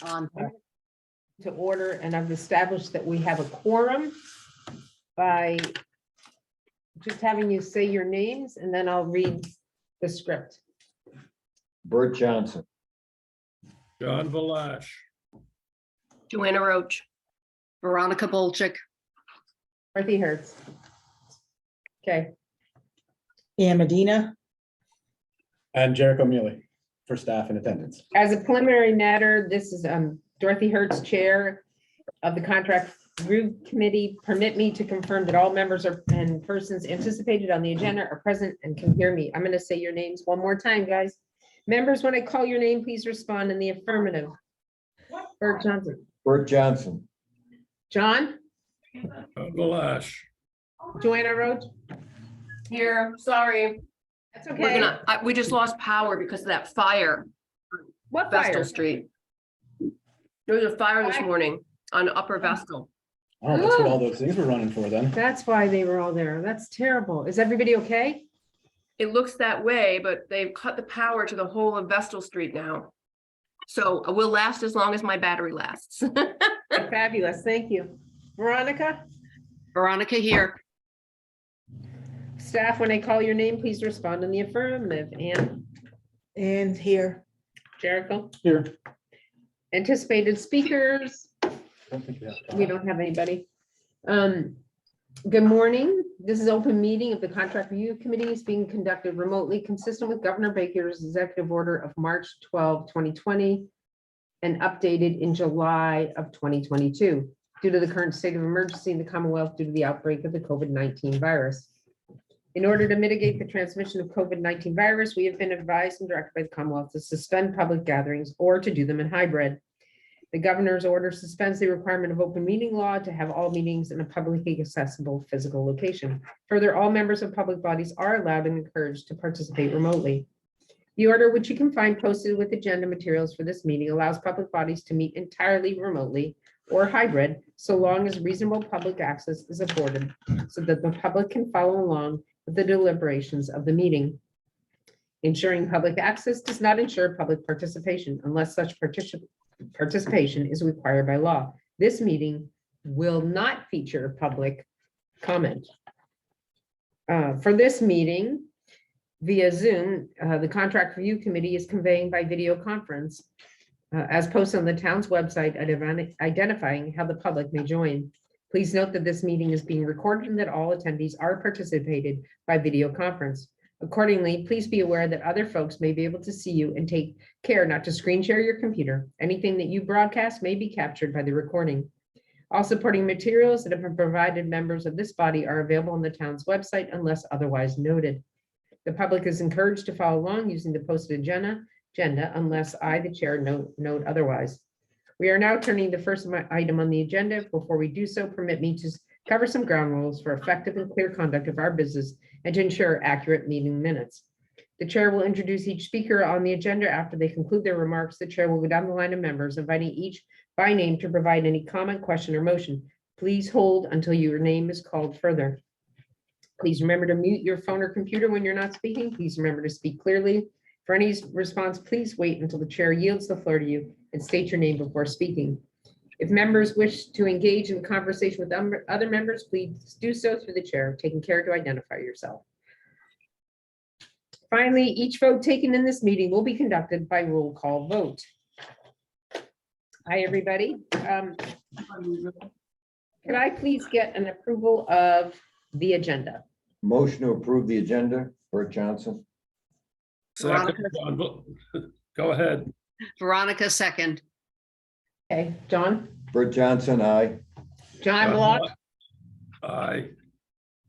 To order, and I've established that we have a quorum by just having you say your names, and then I'll read the script. Bert Johnson, John Valash, Joanna Roach. Veronica Bolchik. Dorothy Hertz. Okay, Ann Medina. And Jericho Mealy for staff in attendance. as a preliminary matter, this is Dorothy Hertz, Chair of the Contract Review Committee. Permit me to confirm that all members and persons anticipated on the agenda are present and can hear me. I'm going to say your names one more time, guys. Members, when I call your name, please respond in the affirmative. Bert Johnson. Bert Johnson, John? John Valash, Joanna Roach? Here, sorry. That's We're okay. we just lost power because of that fire, What Vestal fire? Street. There was a fire this Fire? morning on Upper Vestal. Oh, that's what all those things were running for then. That's why they were all there. That's terrible. Is everybody okay? It looks that way, but they've cut the power to the whole of Vestal Street now. So it will last as long as my battery lasts. Fabulous. Thank you. Veronica? Veronica here. Staff, when I call your name, please respond in the affirmative. Ann? And here. Jericho? Here. Anticipated speakers? Don't think you have- We don't have anybody. Good morning. This is open meeting of the Contract Review Committee is being conducted remotely, consistent with Governor Baker's executive order of March 12, 2020, and updated in July of 2022, due to the current state of emergency in the Commonwealth due to the outbreak of the COVID-19 virus. In order to mitigate the transmission of COVID-19 virus, we have been advised and directed by the Commonwealth to suspend public gatherings or to do them in hybrid. The governor's order suspends the requirement of open meeting law to have all meetings in a publicly accessible physical location. Further, all members of public bodies are allowed and encouraged to participate remotely. The order, which you can find posted with agenda materials for this meeting, allows public bodies to meet entirely remotely or hybrid, so long as reasonable public access is afforded, so that the public can follow along with the deliberations of the meeting. Ensuring public access does not ensure public participation unless such participation is required by law. This meeting will not feature public comment. For this meeting via Zoom, the Contract Review Committee is conveying by video conference as posted on the town's website, identifying how the public may join. Please note that this meeting is being recorded and that all attendees are participated by video conference. Accordingly, please be aware that other folks may be able to see you and take care not to screen share your computer. Anything that you broadcast may be captured by the recording. All supporting materials that have been provided members of this body are available on the town's website unless otherwise noted. The public is encouraged to follow along using the posted agenda unless I, the chair, note otherwise. We are now turning to the first item on the agenda. Before we do so, permit me to cover some ground rules for effective and clear conduct of our business and to ensure accurate meeting minutes. The chair will introduce each speaker on the agenda. After they conclude their remarks, the chair will go down the line of members, inviting each by name to provide any comment, question, or motion. Please hold until your name is called further. Please remember to mute your phone or computer when you're not speaking. Please remember to speak clearly. For any response, please wait until the chair yields the floor to you and state your name before speaking. If members wish to engage in conversation with other members, please do so through the chair, taking care to identify yourself. Finally, each vote taken in this meeting will be conducted by roll call vote. Hi, everybody. Could I please get an approval of the agenda? motion to approve the agenda, Bert Johnson, second, John go ahead. Veronica second. Okay, John? Bert Johnson, aye. John Block? Aye,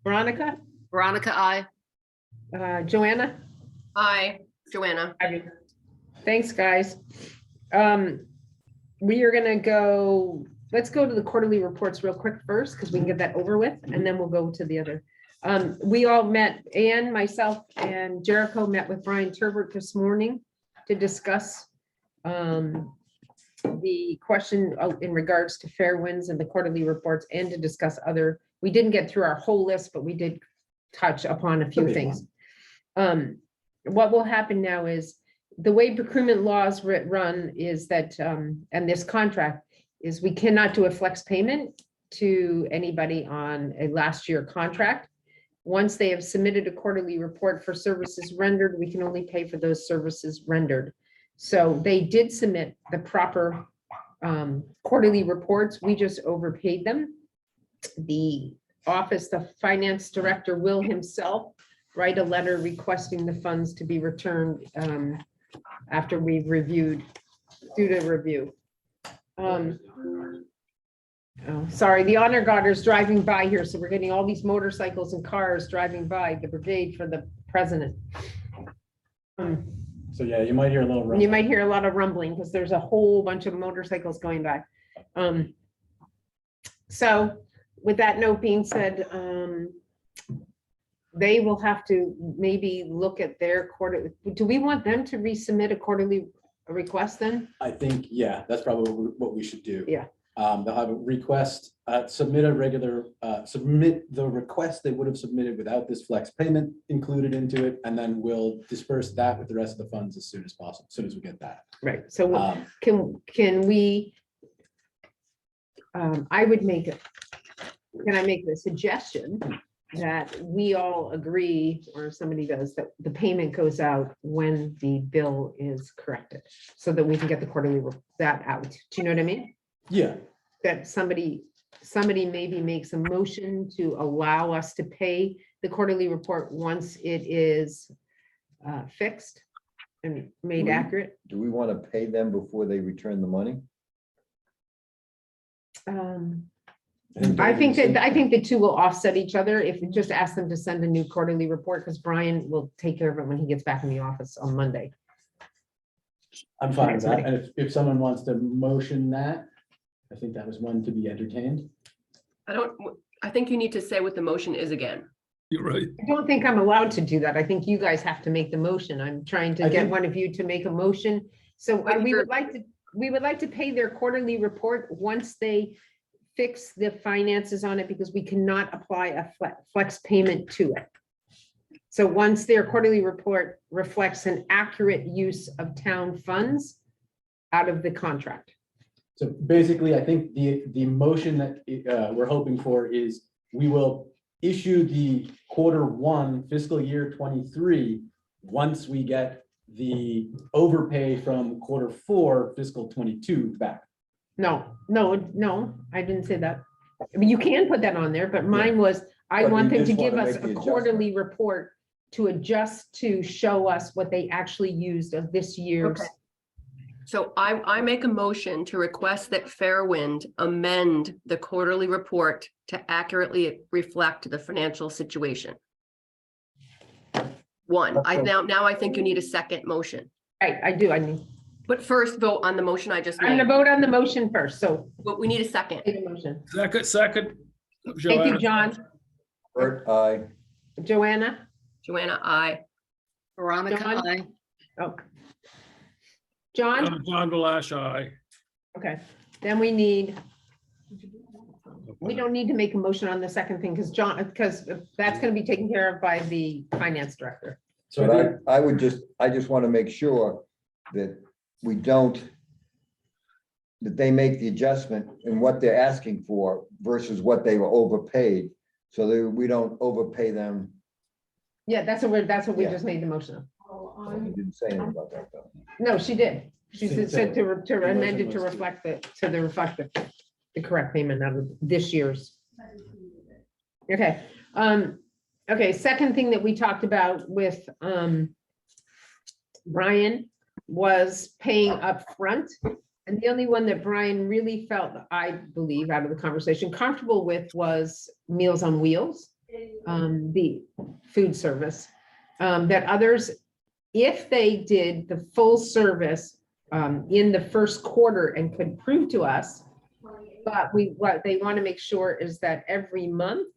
Veronica? Veronica, I. Joanna? Hi, Joanna. Thanks, guys. We are gonna go, let's go to the quarterly reports real quick first, because we can get that over with, and then we'll go to the other. We all met, Ann, myself, and Jericho met with Brian Turbert this morning to discuss the question in regards to fair winds and the quarterly reports, and to discuss other, we didn't get through our whole list, but we did touch upon a few big things. What will happen now is the way procurement laws run is that, and this contract is we cannot do a flex payment to anybody on a last year contract. Once they have submitted a quarterly report for services rendered, we can only pay for those services rendered. So they did submit the proper quarterly reports. We just overpaid them. The office, the finance director will himself write a letter requesting the funds to be returned after we've reviewed, due to review. Oh, sorry, the honor guard is driving by here, so we're getting all these motorcycles and cars driving by the brigade for the president. So yeah, you might hear a little. You rumbling. might hear a lot of rumbling because there's a whole bunch of motorcycles going by. So with that note being said, they will have to maybe look at their quarter. Do we want them to resubmit a quarterly request then? I think, yeah, that's probably what we should do. Yeah. They'll have a request, submit the request they would have submitted without this flex payment included into it, and then we'll disperse that with the rest of the funds as soon as possible, as soon as we get that. Right, so Um, can we? I would make it, can I make the suggestion that we all agree, or somebody does, that the payment goes out when the bill is corrected? So that we can get the quarterly, that out. Do you know what I mean? Yeah, That somebody maybe makes a motion to allow us to pay the quarterly report once it is fixed and made accurate. Do we want to pay them before they return the money? I think the two will offset each other. If we just ask them to send a new quarterly report, because Brian will take care of it when he gets back in the office on Monday. I'm fine with that. And if someone wants to motion that, I think that was one to be entertained. I think you need to say what the motion is again. You're right. I don't think I'm allowed to do that. I think you guys have to make the motion. I'm trying to I get think- one of you to make a motion. So But we you're- would like to pay their quarterly report once they fix the finances on it, because we cannot apply a flex payment to it. So once their quarterly report reflects an accurate use of town funds out of the contract. So basically, I think the motion that we're hoping for is we will issue the Q1 fiscal year 23 once we get the overpay from Q4 fiscal 22 back. No, I didn't say that. I mean, you can put that on there, but mine was, I But want you them to just give wanna us make the a adjustment. quarterly report to adjust, to show us what they actually used of this year's. Okay. So I make a motion to request that Fairwind amend the quarterly report to accurately reflect the financial situation. One, now I think you need a second motion, Right, I do, I need, but first vote on the motion I just I'm gonna made, vote on the motion first, so. but we need a second. Need a motion. Second. Thank you, Joanna. John. Bert, aye. Joanna? Joanna, I. Veronica, John? I. Oh. John? John Valash, aye. Okay, then we don't need to make a motion on the second thing, because because that's gonna be taken care of by the finance director. So I But think, I just want to make sure that we don't, that they make the adjustment in what they're asking for versus what they were overpaid, so that we don't overpay them. Yeah, that's what we Yeah. just made the motion of. You didn't say anything about that, though. No, she did. She So- said to amend motion it to was to- reflect the correct payment out of this year's. Okay, okay, second thing that we talked about with, Brian was paying up front. And the only one that Brian really felt, I believe, out of the conversation, comfortable with was Meals on Wheels, the food service. That others, if they did the full service in the first quarter and could prove to us, but what they want to make sure is that every month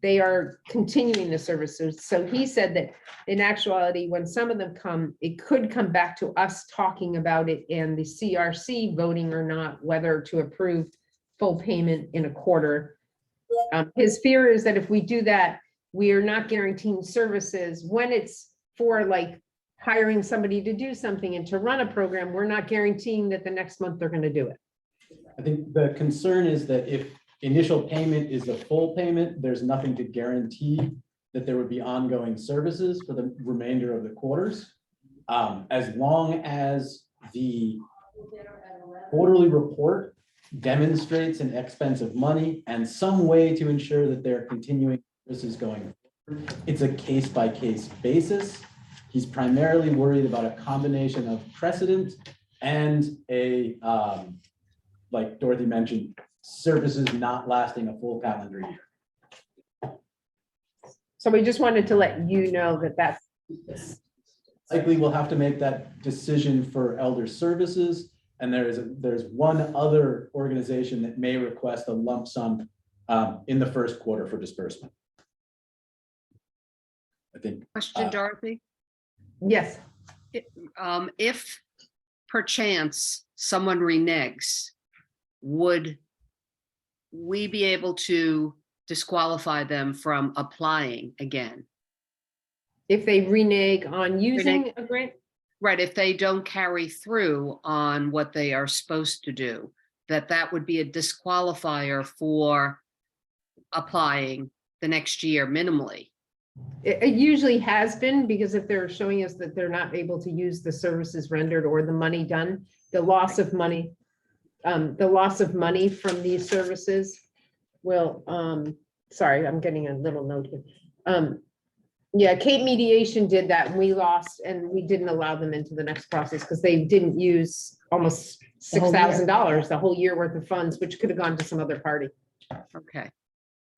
they are continuing the services. So he said that in actuality, when some of them come, it could come back to us talking about it and the CRC voting or not, whether to approve full payment in a quarter. His fear is that if we do that, we are not guaranteeing services when it's for like hiring somebody to do something and to run a program, we're not guaranteeing that the next month they're gonna do it. I think the concern is that if initial payment is the full payment, there's nothing to guarantee that there would be ongoing services for the remainder of the quarters. As long as the quarterly report demonstrates an expense of money and some way to ensure that they're continuing services going forward, it's a case-by-case basis. He's primarily worried about a combination of precedent and a, like Dorothy mentioned, services not lasting a full calendar year. So we just wanted to let you know that that's, Likely we'll have to make that decision for elder services. And there's one other organization that may request a lump sum in the first quarter for disbursement. I think, Question, Dorothy? yes, If perchance someone reneges, would we be able to disqualify them from applying again? if they renege on using a grant, Right, if they don't carry through on what they are supposed to do, that would be a disqualifier for applying the next year minimally. it usually has been, because if they're showing us that they're not able to use the services rendered or the money done, the loss of money from these services will, sorry, I'm getting a little note here. Yeah, Cape Mediation did that, and we lost, and we didn't allow them into the next process because they didn't use almost The whole year. $6,000, the whole year worth of funds, which could have gone to some other party. Okay,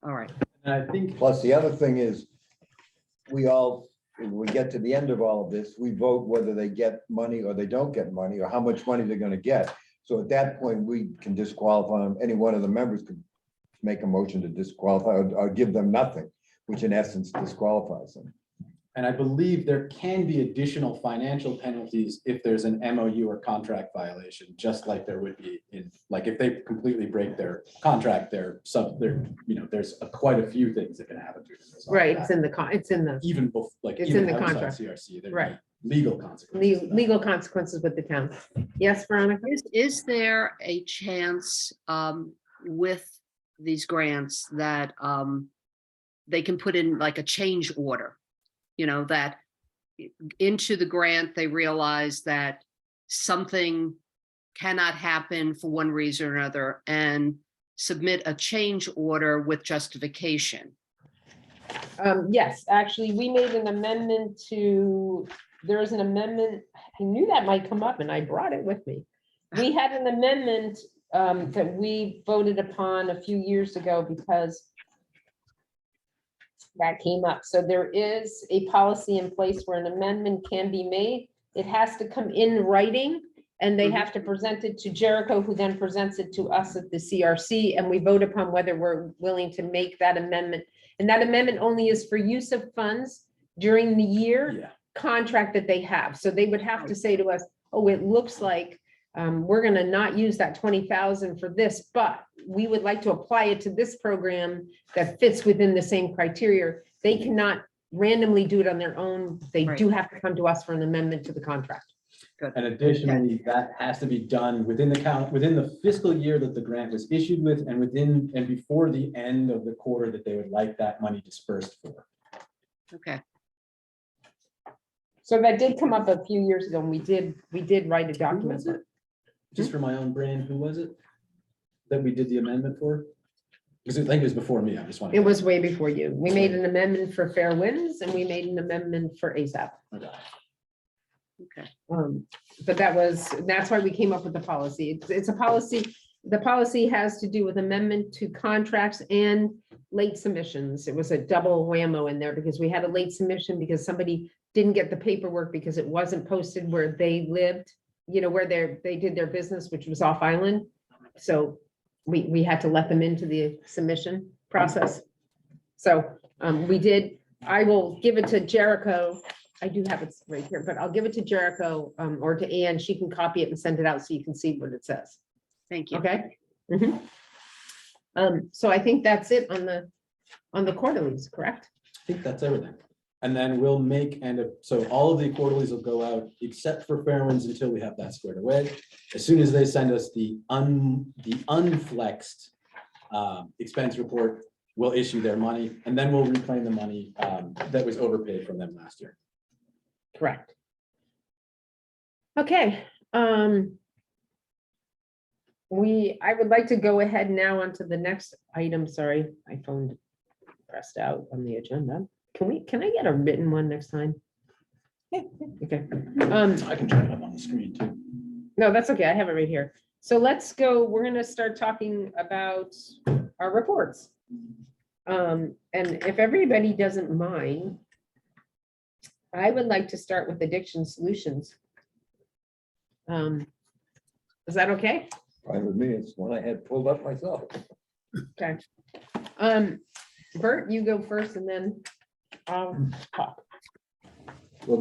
all right. and I think, Plus, the other thing is, when we get to the end of all of this, we vote whether they get money or they don't get money, or how much money they're gonna get. So at that point, we can disqualify them. Any one of the members could make a motion to disqualify or give them nothing, which in essence disqualifies them. and I believe there can be additional financial penalties if there's an MOU or contract violation, just like there would be in, like, if they completely break their contract, there's quite a few things that can happen to them. as well. Right, it's in the Even before, like, It's even in the outside contract. CRC, there'd Right. be legal consequences. to that. legal consequences with the town. Yes, Veronica? Is there a chance with these grants that they can put in like a change order? You know, that into the grant, they realize that something cannot happen for one reason or another and submit a change order with justification. Yes, actually, we made an amendment there is an amendment, I knew that might come up and I brought it with me. We had an amendment that we voted upon a few years ago because that came up. So there is a policy in place where an amendment can be made. It has to come in writing and they have to present it to Jericho, who then presents it to us at the CRC, and we vote upon whether we're willing to make that amendment. And that amendment only is for use of funds during the year Yeah, contract that they have. So they would have to say to us, oh, it looks like we're gonna not use that 20,000 for this, but we would like to apply it to this program that fits within the same criteria. They cannot randomly do it on their own. They do have to come to us for an amendment to the contract. and additionally, that has to be done within the fiscal year that the grant was issued with, and before the end of the quarter that they would like that money dispersed for. Okay, So that did come up a few years ago, and we did write a Who document. was it? Just for my own brain, who was it that we did the amendment for? Because I think it was before me, I just want. It was way before you. We made an amendment for Fair Winds and we made an amendment for ASAP. okay. But that's why we came up with the policy. It's a policy. The policy has to do with amendment to contracts and late submissions. It was a double whammo in there because we had a late submission because somebody didn't get the paperwork because it wasn't posted where they lived, where they did their business, which was off island. So we had to let them into the submission process. So we did. I will give it to Jericho. I do have it right here, but I'll give it to Jericho or to Ann. She can copy it and send it out so you can see what it says. Thank you. Okay? Mhm. So I think that's it on the quarterlies, correct? I think that's everything. And then we'll make, so all of the quarterlies will go out except for Fairwinds until we have that squared away. As soon as they send us the unflexed expense report, we'll issue their money, and then we'll reclaim the money that was overpaid from them last year. Correct. Okay, I would like to go ahead now onto the next item. Sorry, my phone pressed out on the agenda. Can I get a written one next time? Okay, I can try it up on the screen too. no, that's okay. I have it right here. So let's go, we're gonna start talking about our reports. And if everybody doesn't mind, I would like to start with Addiction Solutions. Is that okay? Fine with me. It's one I had pulled up myself. Okay. Bert, you go first and then I'll talk. Well,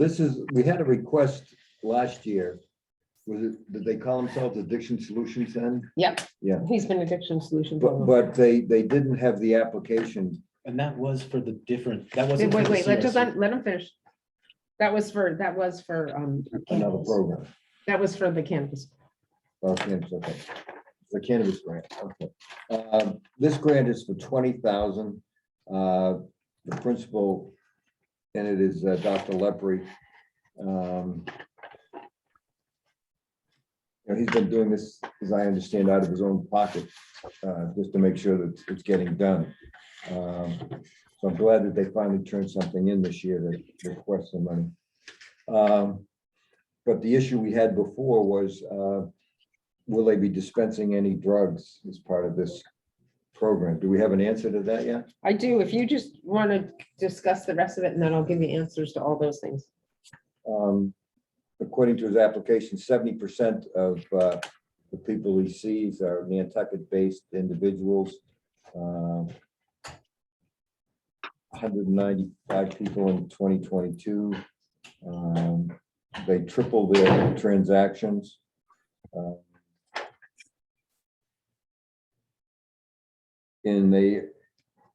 we had a request last year. Did they call themselves Addiction Solutions then? Yep. Yeah. He's been Addiction Solutions. But they didn't have the application. And that was for the different, that Wait, wasn't. for the let CRC. him finish. That was for Another cannabis. program. That was for the cannabis. Oh, cannabis, okay. The cannabis grant, okay. This grant is for 20,000. The principal in it is Dr. Lepre. He's been doing this, as I understand, out of his own pocket, just to make sure that it's getting done. So I'm glad that they finally turned something in this year that requests some money. But the issue we had before was, will they be dispensing any drugs as part of this program? Do we have an answer to that yet? I do. If you just want to discuss the rest of it, and then I'll give you answers to all those things. According to his application, 70% of the people he sees are Nantucket-based individuals. 195 people in 2022. They tripled their transactions. And they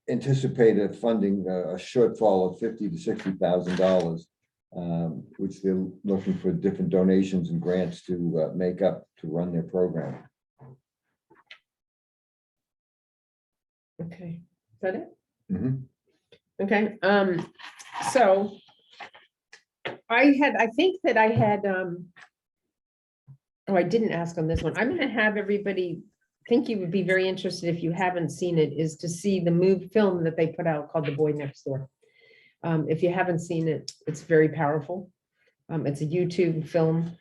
anticipated funding a shortfall of $50,000 to $60,000, which they're looking for different donations and grants to make up to run their program. Okay, is that it? Mhm. Okay, so I think that I had, I didn't ask on this one. I'm gonna have everybody, think you would be very interested if you haven't seen it, is to see the move film that they put out called The Boy Next Door. If you haven't seen it, it's very powerful. It's a YouTube film.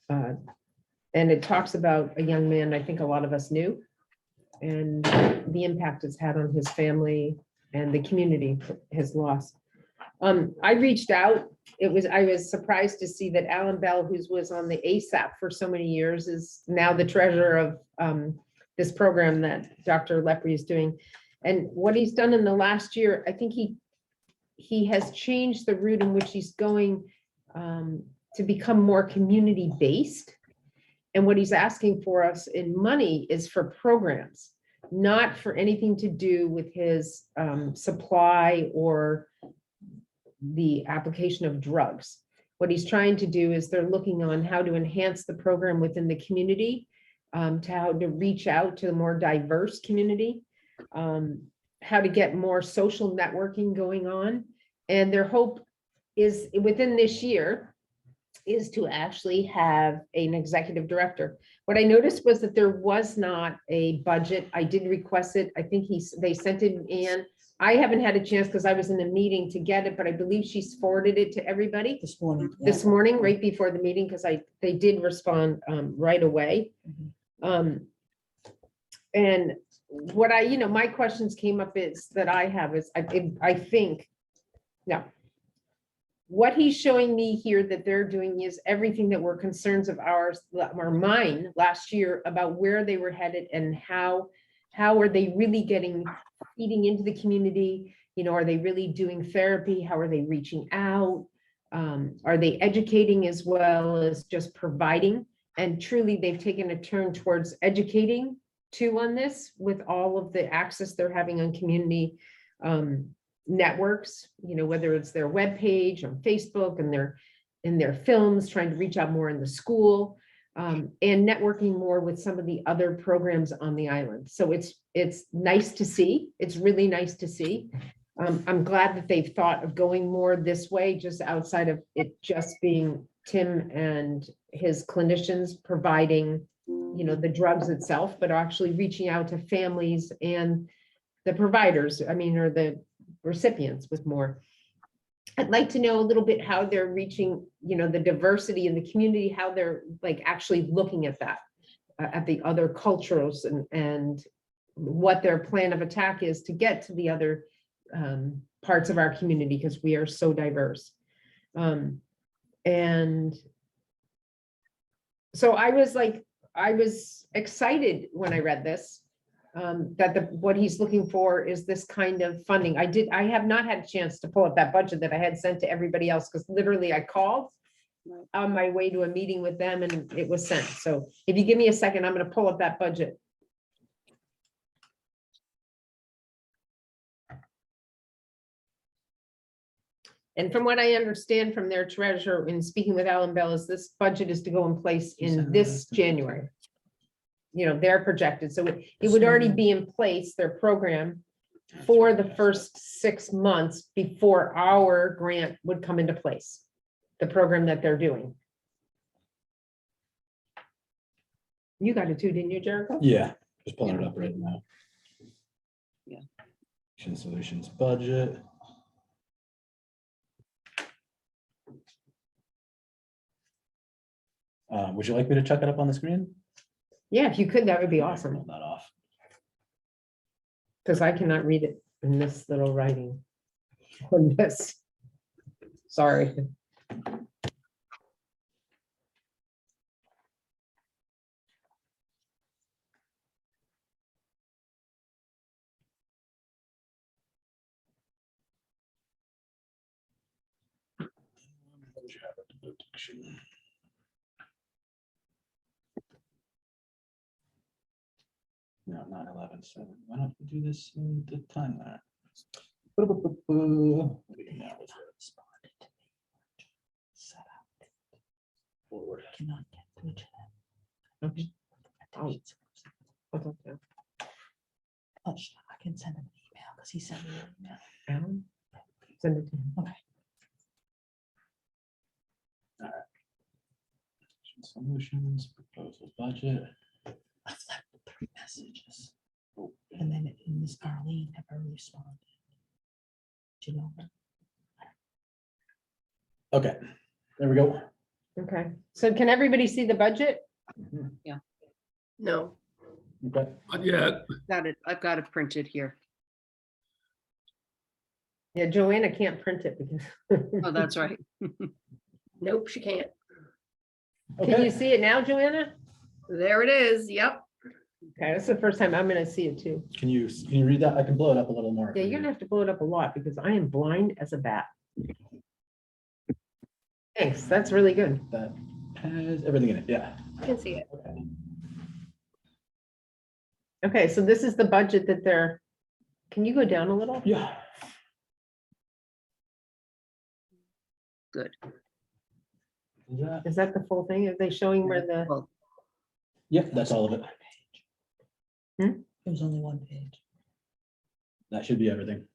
And it talks about a young man I think a lot of us knew, and the impact it's had on his family and the community, his loss. I reached out. I was surprised to see that Alan Bell, who was on the ASAP for so many years, is now the treasurer of this program that Dr. Lepre is doing. And what he's done in the last year, I think he has changed the route in which he's going to become more community-based. And what he's asking for us in money is for programs, not for anything to do with his supply or the application of drugs. What he's trying to do is they're looking on how to enhance the program within the community, to how to reach out to the more diverse community, how to get more social networking going on. And their hope is within this year is to actually have an executive director. What I noticed was that there was not a budget. I did request it. I think they sent it in. I haven't had a chance because I was in a meeting to get it, but I believe she's forwarded it to everybody This morning. this morning, right before the meeting, because they did respond right away. And what my questions came up is that I have is, I think, no. What he's showing me here that they're doing is everything that were concerns of ours, or mine last year, about where they were headed and how are they really feeding into the community? Are they really doing therapy? How are they reaching out? Are they educating as well as just providing? And truly, they've taken a turn towards educating too on this, with all of the access they're having on community networks, whether it's their webpage on Facebook and their films, trying to reach out more in the school, and networking more with some of the other programs on the island. So it's nice to see. It's really nice to see. I'm glad that they've thought of going more this way, just outside of it just being Tim and his clinicians providing, the drugs itself, but actually reaching out to families and the providers, or the recipients with more. I'd like to know a little bit how they're reaching, the diversity in the community, how they're like actually looking at that, at the other cultures and what their plan of attack is to get to the other parts of our community, because we are so diverse. And so I was excited when I read this, that what he's looking for is this kind of funding. I have not had a chance to pull up that budget that I had sent to everybody else, because literally I called on my way to a meeting with them and it was sent. So if you give me a second, I'm going to pull up that budget. And from what I understand from their treasurer in speaking with Alan Bell, is this budget is to go in place in this January. They're projected, so it would already be in place, their program, for the first 6 months before our grant would come into place, the program that they're doing. You got it too, didn't you, Jericho? Yeah, just pulling it up right now. Yeah. Action Solutions budget. Would you like me to check it up on the screen? Yeah, if you could, that would be Roll awesome, that off. because I cannot read it in this little writing. On this. Sorry. No, not 11/7. Why don't we do this in the time that? What do we do now? Forward. Cannot get through to Okay. Oh. Okay. them. Oh, I can send him an email because he sent me an email. Alan? Send it to him. Action Solutions, proposal budget. I've left 3 messages. And then Miss Arlene never responded. Do you know her? Okay, there we go. Okay, so can everybody see the budget? No, Okay, Not yet. Got it. I've got it printed here. Yeah, Joanna can't print it because. Oh, that's right. nope, she can't. Can you okay. see it now, Joanna? There it is. Yep. Okay, that's the first time I'm gonna see it too. Can you read that? I can blow it up a little more. Yeah, you're gonna have to blow it up a lot because I am blind as a bat. Thanks, that's really good. That has everything in it, yeah. I can see it. Okay. Okay, so this is the budget that they're, can you go down a little? Yeah. Good. Is that- Is that the full thing? Are they showing where the, Well, Yeah, that's all of it. It was only 1 page. That should be everything.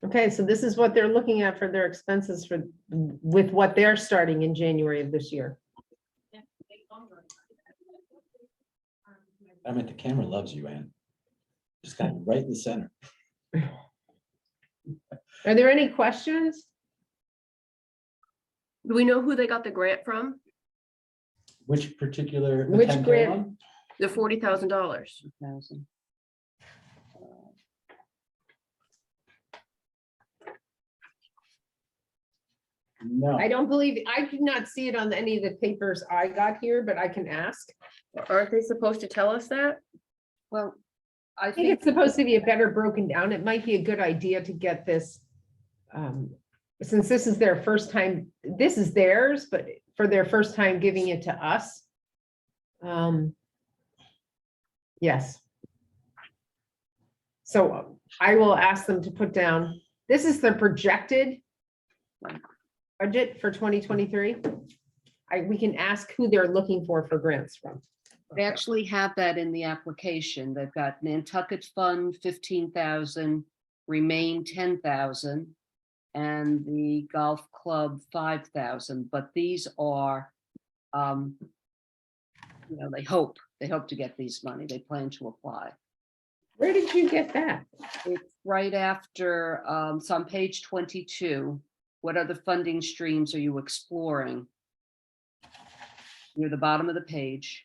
okay, so this is what they're looking at for their expenses for, with what they're starting in January of this year. I mean, the camera loves you, Ann. Just kind of right in the center. Are there any questions? Do we know who they got the grant from? Which particular? the Which 10K grant? one? The $40,000. 1,000. No, I don't believe, I did not see it on any of the papers I got here, but I can ask. Aren't they supposed to tell us that? Well, I I think think, it's supposed to be a better broken down. It might be a good idea to get this. Since this is their first time, this is theirs, but for their first time giving it to us. Yes, So I will ask them to put down, this is their projected budget for 2023. We can ask who they're looking for grants from. They actually have that in the application. They've got Nantucket Fund, 15,000, Remain 10,000, and the Golf Club 5,000, but these are, they hope to get these money. They plan to apply. Where did you get that? It's right after, it's on page 22. What other funding streams are you exploring? Near the bottom of the page.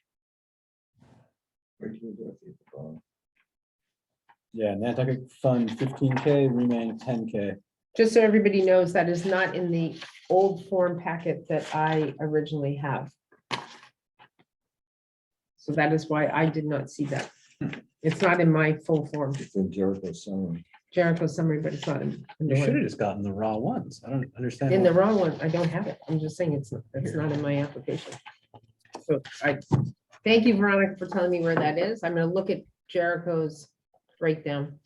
Yeah, Nantucket Fund 15K, Remain 10K. Just so everybody knows, that is not in the old form packet that I originally have. So that is why I did not see that. It's not in my full form, It's in Jericho summary. Jericho summary, but it's not in. You should have just gotten the raw ones. I don't understand. In the why. wrong one, I don't have it. I'm just saying it's not in my application. So thank you, Veronica, for telling me where that is. I'm gonna look at Jericho's breakdown.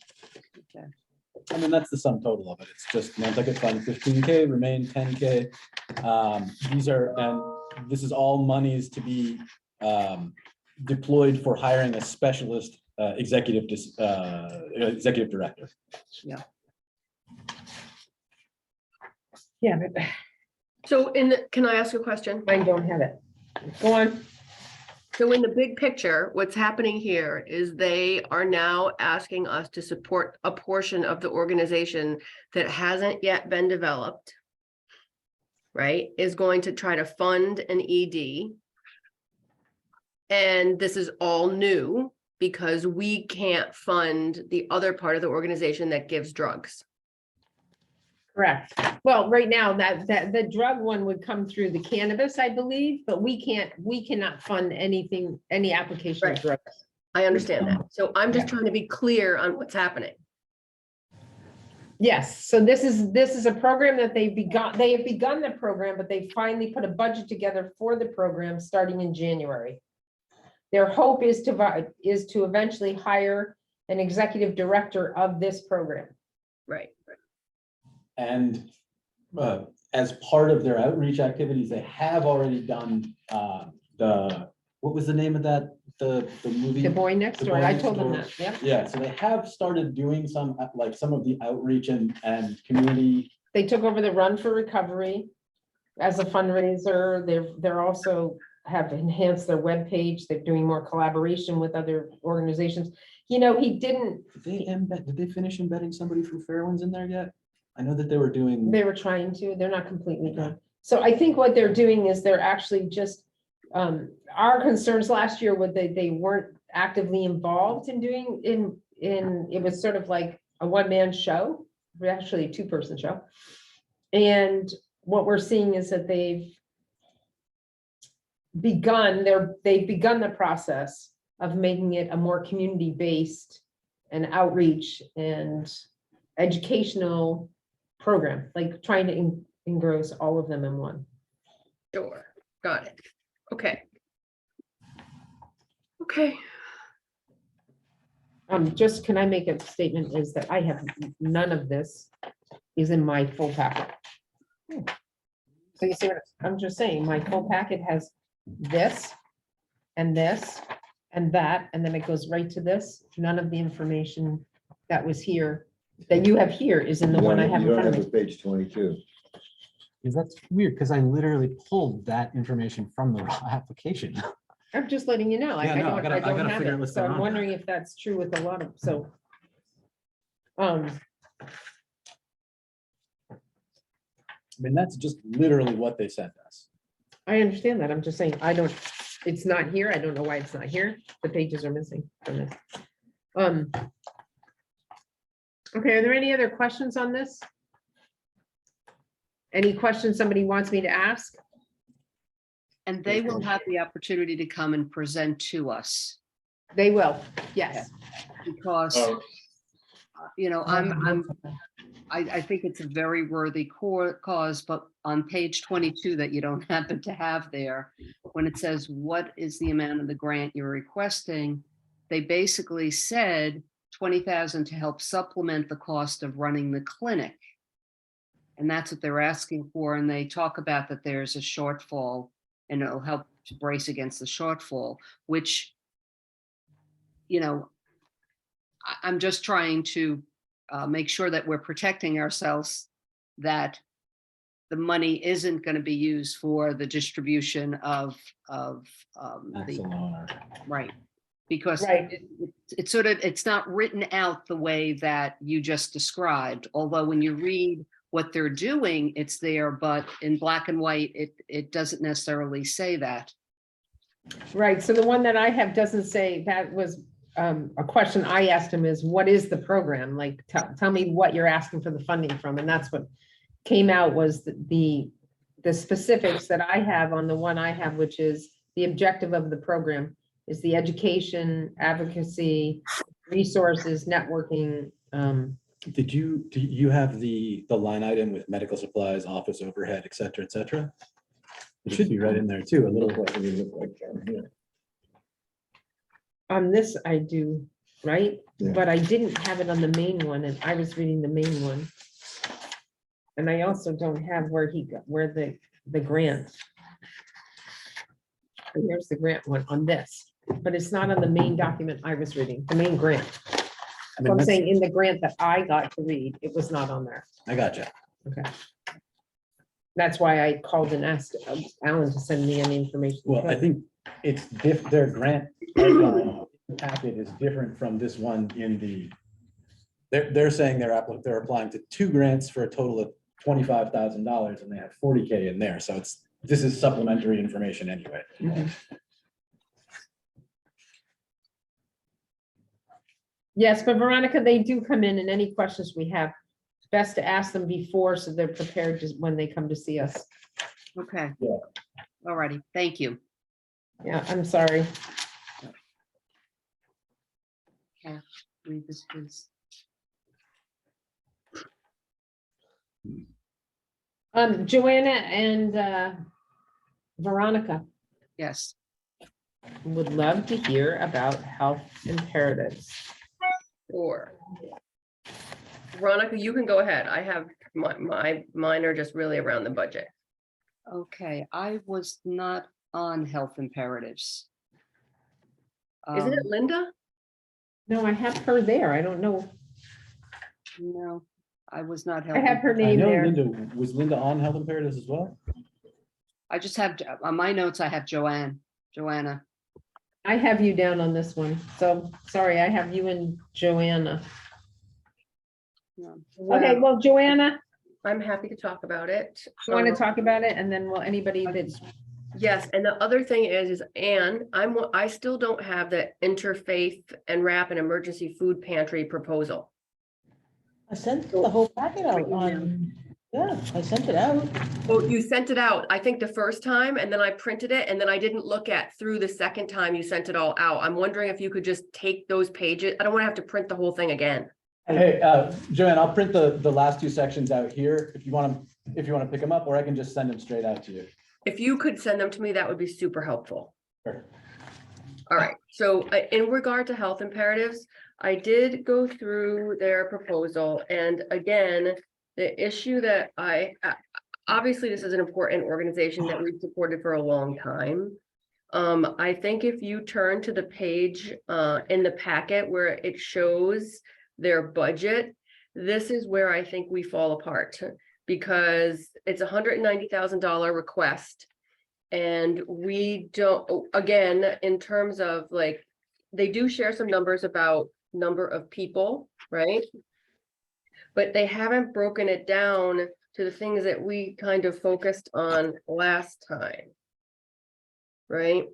I mean, that's the sum total of it. It's just Nantucket Fund 15K, Remain 10K. This is all monies to be deployed for hiring a specialist executive director. Yeah, but So can I ask a question? I don't have it. Go on. So in the big picture, what's happening here is they are now asking us to support a portion of the organization that hasn't yet been developed. Right, is going to try to fund an ED. And this is all new because we can't fund the other part of the organization that gives drugs. Correct. Well, right now, that the drug one would come through the cannabis, I believe, but we cannot fund anything, any application of Right. drugs. I understand that. So I'm just trying to be clear on what's happening. Yes, so this is a program that they have begun the program, but they finally put a budget together for the program starting in January. Their hope is to eventually hire an executive director of this program. Right. And as part of their outreach activities, they have already done what was the name of that, the movie? The boy next The door, Boy I Next told them Door. that, yeah. Yeah, so they have started doing some of the outreach and community. They took over the Run for Recovery as a fundraiser. They're also have enhanced their webpage. They're doing more collaboration with other organizations. He didn't, Did they finish embedding somebody from Fairwinds in there yet? I know that they were doing. they were trying to, they're not completely done. So I think what they're doing is they're actually just, our concerns last year were they weren't actively involved in doing, it was sort of like a one-man show, actually a two-person show. And what we're seeing is that they've begun the process of making it a more community-based and outreach and educational program, like trying to engross all of them in one. Sure, got it. Okay. Okay, Just, can I make a statement is that I have none of this is in my full packet. So you see what, I'm just saying, my full packet has this and this and that, and then it goes right to this. None of the information that was here, that you have here is in the one I have in You don't front of have me. a page 22. Because that's weird, because I literally pulled that information from the raw application. I'm just letting you know, like, Yeah, I no, I don't gotta have figure out it, what's so going I'm on. wondering if that's true with a lot of, so. I mean, that's just literally what they sent us. I understand that, I'm just saying, it's not here, I don't know why it's not here, the pages are missing from this. Okay, are there any other questions on this? Any questions somebody wants me to ask? And they will have the opportunity to come and present to us They will, yes. because, I think it's a very worthy cause, but on page 22 that you don't happen to have there, when it says, what is the amount of the grant you're requesting? They basically said 20,000 to help supplement the cost of running the clinic. And that's what they're asking for. And they talk about that there's a shortfall and it'll help to brace against the shortfall, which, you know, I'm just trying to make sure that we're protecting ourselves, that the money isn't going to be used for the distribution of the, Axelon or- right. Because Right. it's sort of, it's not written out the way that you just described, although when you read what they're doing, it's there, but in black and white, it doesn't necessarily say that. Right, so the one that I have doesn't say, that was a question I asked him is, what is the program? Like, tell me what you're asking for the funding from, and that's what came out was the specifics that I have on the one I have, which is the objective of the program is the education, advocacy, resources, networking. Do you have the line item with medical supplies, office overhead, et cetera, et cetera? It should be right in there too, a little. Look like- it look like down here. On this I do, right? Yeah. But I didn't have it on the main one, and I was reading the main one. And I also don't have where he got, where the grant. And here's the grant one on this, but it's not on the main document I was reading, the main grant. I mean, I'm that's- saying in the grant that I got to read, it was not on there. I gotcha. Okay. That's why I called and asked Alan to send me any information. Well, I think it's their grant outline packet is different from this one in the. They're saying they're applying to 2 grants for a total of $25,000 and they have 40K in there. So this is supplementary information anyway. Mhm. Yes, but Veronica, they do come in and any questions we have, it's best to ask them before so they're prepared just when they come to see us. Okay. Yeah. Alrighty, thank you. Yeah, I'm sorry. Read this, please. Joanna and Veronica Yes. would love to hear about health imperatives. Or Veronica, you can go ahead. I have mine are just really around the budget. Okay, I was not on health imperatives. Isn't it Linda? No, I have her there. I don't know. No, I was not. I have her I name know there. was Linda on health imperatives as well? I just have, on my notes, I have Joanna. I have you down on this one. So sorry, I have you and Joanna. Okay, well, Joanna, I'm happy to talk about it. you want to talk about it and then will anybody that's, Yes, and the other thing is Anne, I still don't have the interfaith and wrap and emergency food pantry proposal. I sent the whole packet out on, yeah, I sent it out. Oh, you sent it out, I think the first time, and then I printed it, and then I didn't look at through the second time you sent it all out. I'm wondering if you could just take those pages. I don't want to have to print the whole thing again. Hey, Joanne, I'll print the last 2 sections out here if you want to pick them up, or I can just send them straight out to you. If you could send them to me, that would be super helpful. Sure. All right, so in regard to health imperatives, I did go through their proposal, and again, the issue that obviously this is an important organization that we've supported for a long time. I think if you turn to the page in the packet where it shows their budget, this is where I think we fall apart, because it's $190,000 request. And we don't, again, in terms of like, they do share some numbers about number of people, right? But they haven't broken it down to the things that we kind of focused on last time. Right?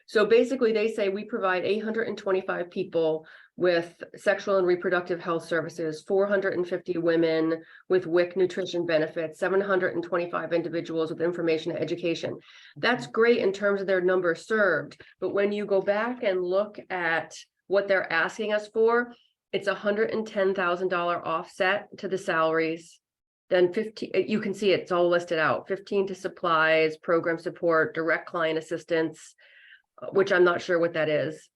So basically they say we provide 825 people with sexual and reproductive health services, 450 women with WIC nutrition benefits, 725 individuals with information and education. That's great in terms of their number served, but when you go back and look at what they're asking us for, it's $110,000 offset to the salaries. Then 15, you can see it's all listed out, 15 to supplies, program support, direct client assistance, which I'm not sure what that is.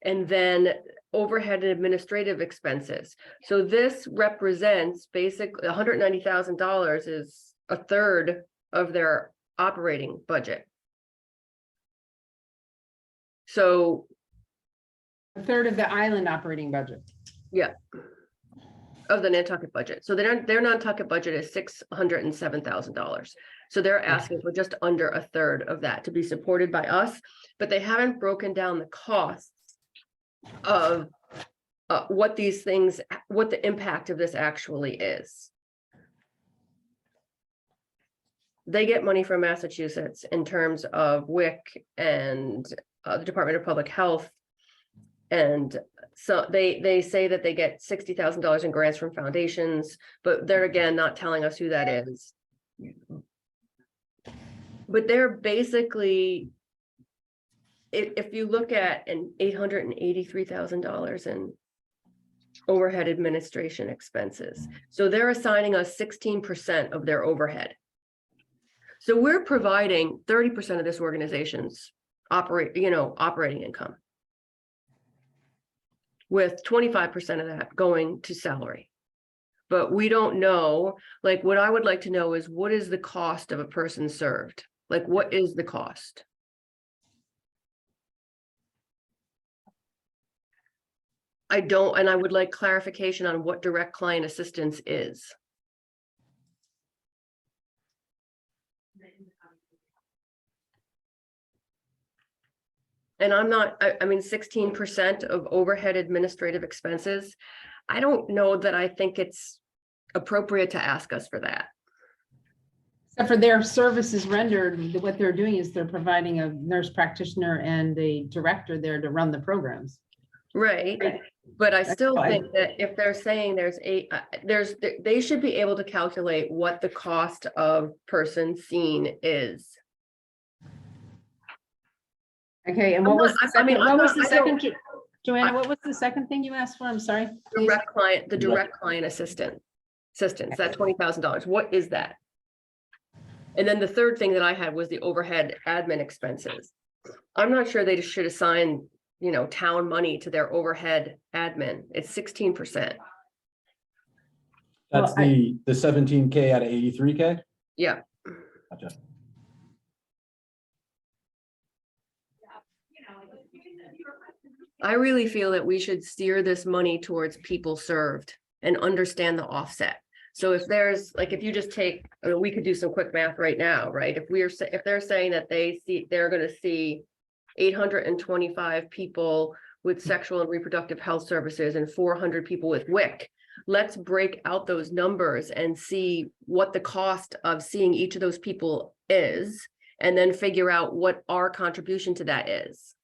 and then overhead and administrative expenses. So this represents basically $190,000 is a third of their operating budget. So, A third of the island operating budget. of the Nantucket budget. So their Nantucket budget is $607,000. So they're asking for just under a third of that to be supported by us, but they haven't broken down the costs of what these things, what the impact of this actually is. They get money from Massachusetts in terms of WIC and the Department of Public Health. And so they say that they get $60,000 in grants from foundations, but they're again not telling us who that is. But they're basically, if you look at an $883,000 in overhead administration expenses, so they're assigning us 16% of their overhead. So we're providing 30% of this organization's operating income, with 25% of that going to salary. But we don't know, like, what I would like to know is, what is the cost of a person served? Like, what is the cost? I don't, and I would like clarification on what direct client assistance is. And I'm not, I mean, 16% of overhead administrative expenses. I don't know that I think it's appropriate to ask us for that. Except for their services rendered, what they're doing is they're providing a nurse practitioner and a director there to run the programs. Right, but I still fine. think that if they're saying they should be able to calculate what the cost of person seen is. Okay, and I'm what was not- the I mean, second, I'm what was not- the I don't- second, Joanna, what was the second thing you asked for? I'm sorry. please? The direct client assistance, that $20,000, what is that? And then the third thing that I had was the overhead admin expenses. I'm not sure they should assign, town money to their overhead admin. It's 16%. That's Well, the 17K out of 83K? Yeah, Gotcha. I really feel that we should steer this money towards people served and understand the offset. So if there's, like, if you just take, we could do some quick math right now, right? If they're saying that they're gonna see 825 people with sexual and reproductive health services and 400 people with WIC, let's break out those numbers and see what the cost of seeing each of those people is, and then figure out what our contribution to that is.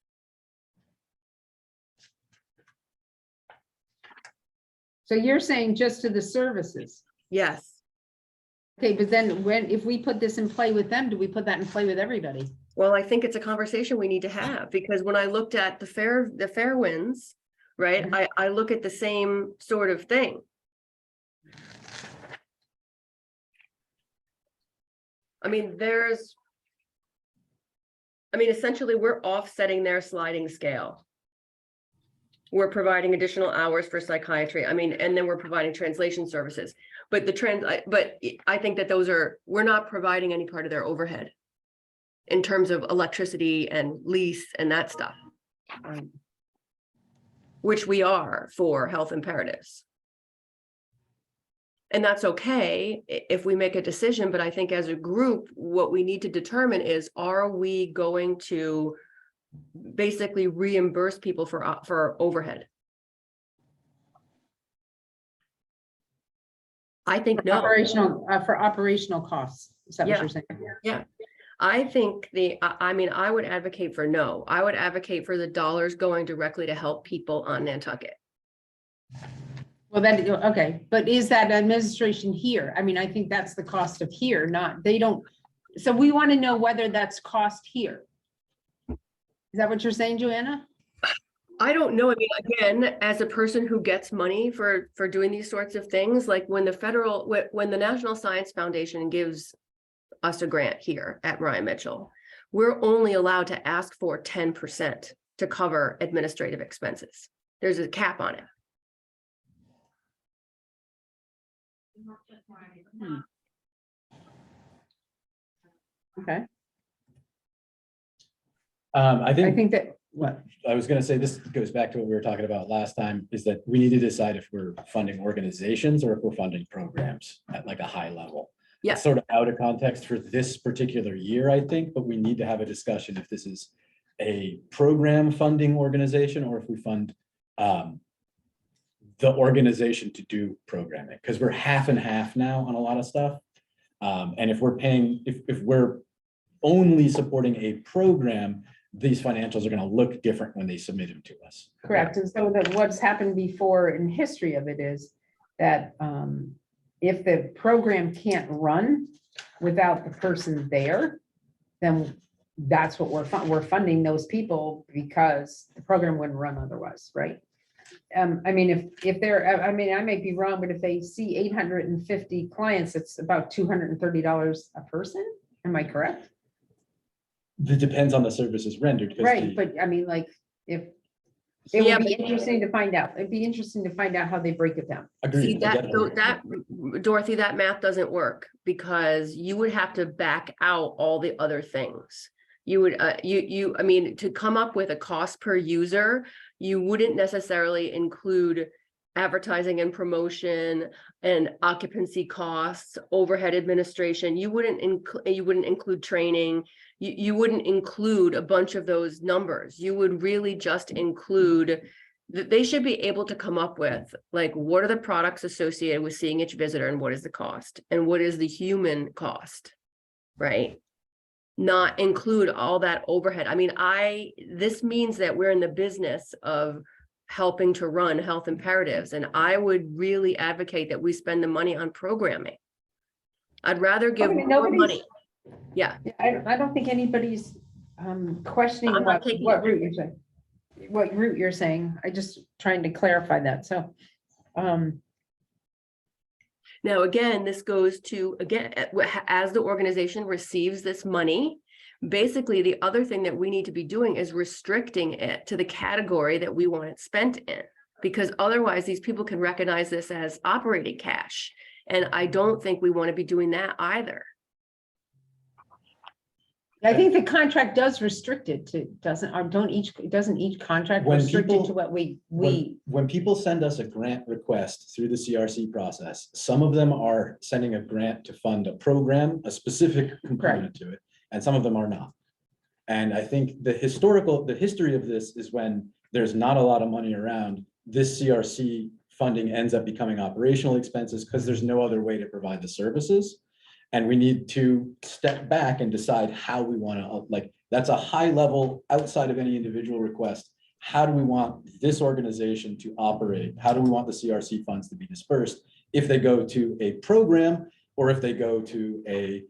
So you're saying just to the services? Yes. Okay, but then if we put this in play with them, do we put that in play with everybody? Well, I think it's a conversation we need to have, because when I looked at the fair winds, right, Mhm. I look at the same sort of thing. I mean, essentially, we're offsetting their sliding scale. We're providing additional hours for psychiatry. And then we're providing translation services. But I think that we're not providing any part of their overhead in terms of electricity and lease and that stuff. Which we are for health imperatives. And that's okay if we make a decision, but I think as a group, what we need to determine is, are we going to basically reimburse people for overhead? I think no. For operational costs, is that what you're saying? I think I would advocate for no. I would advocate for the dollars going directly to help people on Nantucket. Well, then, okay, but is that administration here? I think that's the cost of here, so we want to know whether that's cost here. Is that what you're saying, Joanna? I don't know. Again, as a person who gets money for doing these sorts of things, like when the National Science Foundation gives us a grant here at Ryan Mitchell, we're only allowed to ask for 10%. to cover administrative expenses. There's a cap on it. Okay, I I think, think that, what, I was gonna say, this goes back to what we were talking about last time, is that we need to decide if we're funding organizations or if we're funding programs at like a high level. Yeah. It's sort of out of context for this particular year, I think, but we need to have a discussion if this is a program funding organization or if we fund the organization to do programming, because we're half and half now on a lot of stuff. And if we're paying, if we're only supporting a program, these financials are gonna look different when they submit them to us. correct, and so that what's happened before in history of it is that if the program can't run without the person there, then that's what we're funding those people because the program wouldn't run otherwise, right? I mean, if they're, I mean, I may be wrong, but if they see 850 clients, it's about $230 a person. Am I correct? It depends on the services rendered. 'cause Right, the- but I mean, like, if, Yeah, it would but- be interesting to find out. It'd be interesting to find out how they break it down. See, Agreed. I that, get so it. that, Dorothy, that math doesn't work because you would have to back out all the other things. You would, I mean, to come up with a cost per user, you wouldn't necessarily include advertising and promotion and occupancy costs, overhead administration. You wouldn't include training. You wouldn't include a bunch of those numbers. You would really just include that they should be able to come up with, like, what are the products associated with seeing each visitor and what is the cost and what is the human cost, right? Not include all that overhead. I mean, this means that we're in the business of helping to run health imperatives, and I would really advocate that we spend the money on programming. I'd rather give Okay, more nobody's- money. Yeah, I don't think anybody's questioning I'm not what taking what it. route you're saying. What route you're saying. I just trying to clarify that. So, now, again, this goes to, again, as the organization receives this money, basically the other thing that we need to be doing is restricting it to the category that we want it spent in. Because otherwise these people can recognize this as operating cash. And I don't think we want to be doing that either. I think the contract does restrict it to, doesn't each contract When restrict it people- to what we, When people send us a grant request through the CRC process, some of them are sending a grant to fund a program, a specific component to it, and some of them are not. And I think the history of this is when there's not a lot of money around, this CRC funding ends up becoming operational expenses because there's no other way to provide the services. And we need to step back and decide how we want to, like, that's a high level outside of any individual request. How do we want this organization to operate? How do we want the CRC funds to be dispersed? If they go to a program or if they go to a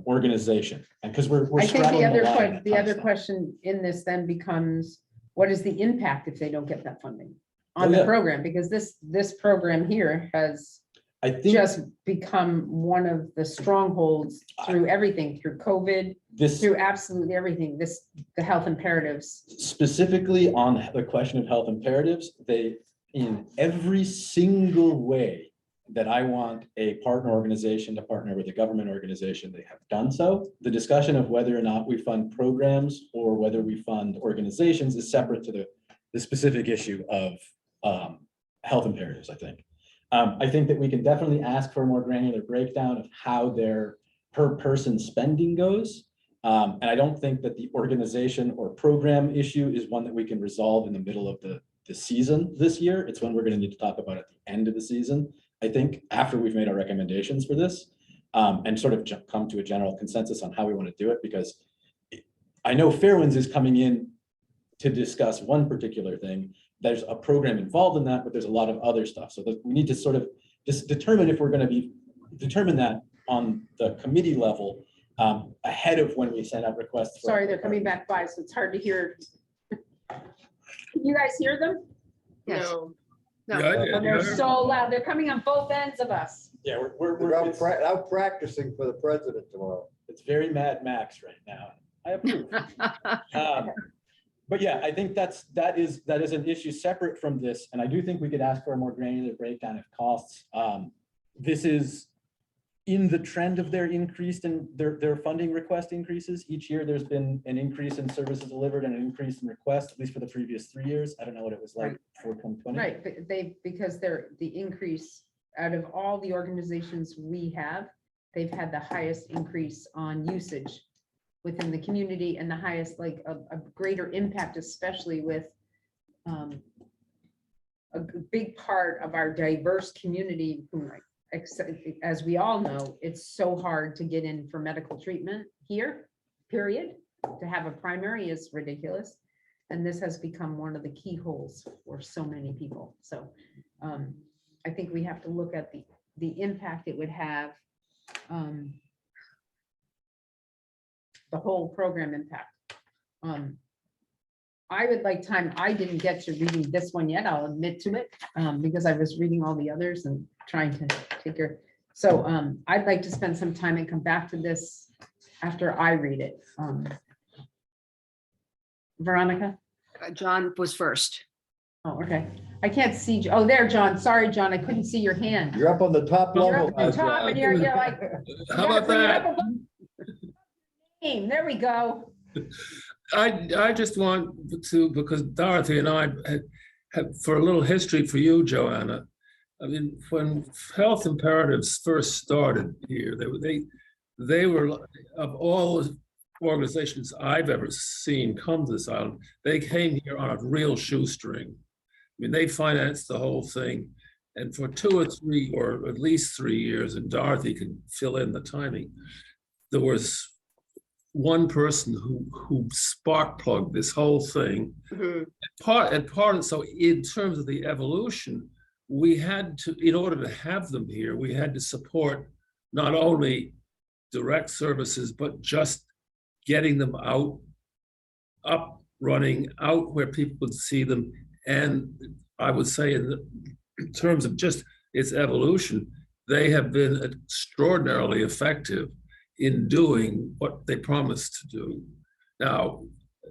organization? And because we're I think straddling the other line question, when it the comes other to that. question in this then becomes, what is the impact if they don't get that funding on Oh, the yeah. program? Because this program here has I think just become one of the strongholds through everything, through COVID, this through absolutely everything, the health imperatives. specifically on the question of health imperatives, they, in every single way that I want a partner organization to partner with a government organization, they have done so. The discussion of whether or not we fund programs or whether we fund organizations is separate to the specific issue of health imperatives, I think. I think that we can definitely ask for a more granular breakdown of how their per person spending goes. And I don't think that the organization or program issue is one that we can resolve in the middle of the season this year. It's one we're going to need to talk about at the end of the season, I think, after we've made our recommendations for this, and sort of come to a general consensus on how we want to do it, because I know Fairwinds is coming in to discuss one particular thing. There's a program involved in that, but there's a lot of other stuff. So that we need to sort of just determine if we're going to determine that on the committee level ahead of when we send out requests. for- Sorry, they're coming back by, so it's hard to hear. Can you guys hear them? Yes. No, No. Yeah, I did, Oh, they're yeah. so loud. They're coming on both ends of us. Yeah, We're out practicing for the president tomorrow. it's very Mad Max right now. I approve. But yeah, I think that is an issue separate from this, and I do think we could ask for a more granular breakdown of costs. This is in the trend of their increased and their funding request increases. Each year, there's been an increase in services delivered and an increase in requests, at least for the previous 3 years. I don't know what it was like Right. for 2020. Right, but because they're the increase out of all the organizations we have, they've had the highest increase on usage within the community and the highest, like a greater impact, especially with a big part of our diverse community who, as we all know, it's so hard to get in for medical treatment here, period. To have a primary is ridiculous. And this has become one of the key holes for so many people. So I think we have to look at the impact it would have, the whole program impact. I would like time, I didn't get to reading this one yet, I'll admit to it, because I was reading all the others and trying to take your, so I'd like to spend some time and come back to this after I read it. Veronica? John was first. Oh, okay. I can't see, oh, there, John. Sorry, John, I couldn't see your hand. You're up on the top You're level. up at the top and you're like. How about that? There we go. I just want to, because Dorothy and I have, for a little history for you, Joanna. I mean, when health imperatives first started here, they were, of all the organizations I've ever seen come to this island, they came here on a real shoestring. I mean, they financed the whole thing. And for 2 or 3, or at least 3 years, and Dorothy can fill in the timing, there was one person who spark plugged this whole thing. Mhm. So in terms of the evolution, we had to, in order to have them here, we had to support not only direct services, but just getting them out, up, running, out where people would see them. And I would say in terms of just its evolution, they have been extraordinarily effective in doing what they promised to do. Now,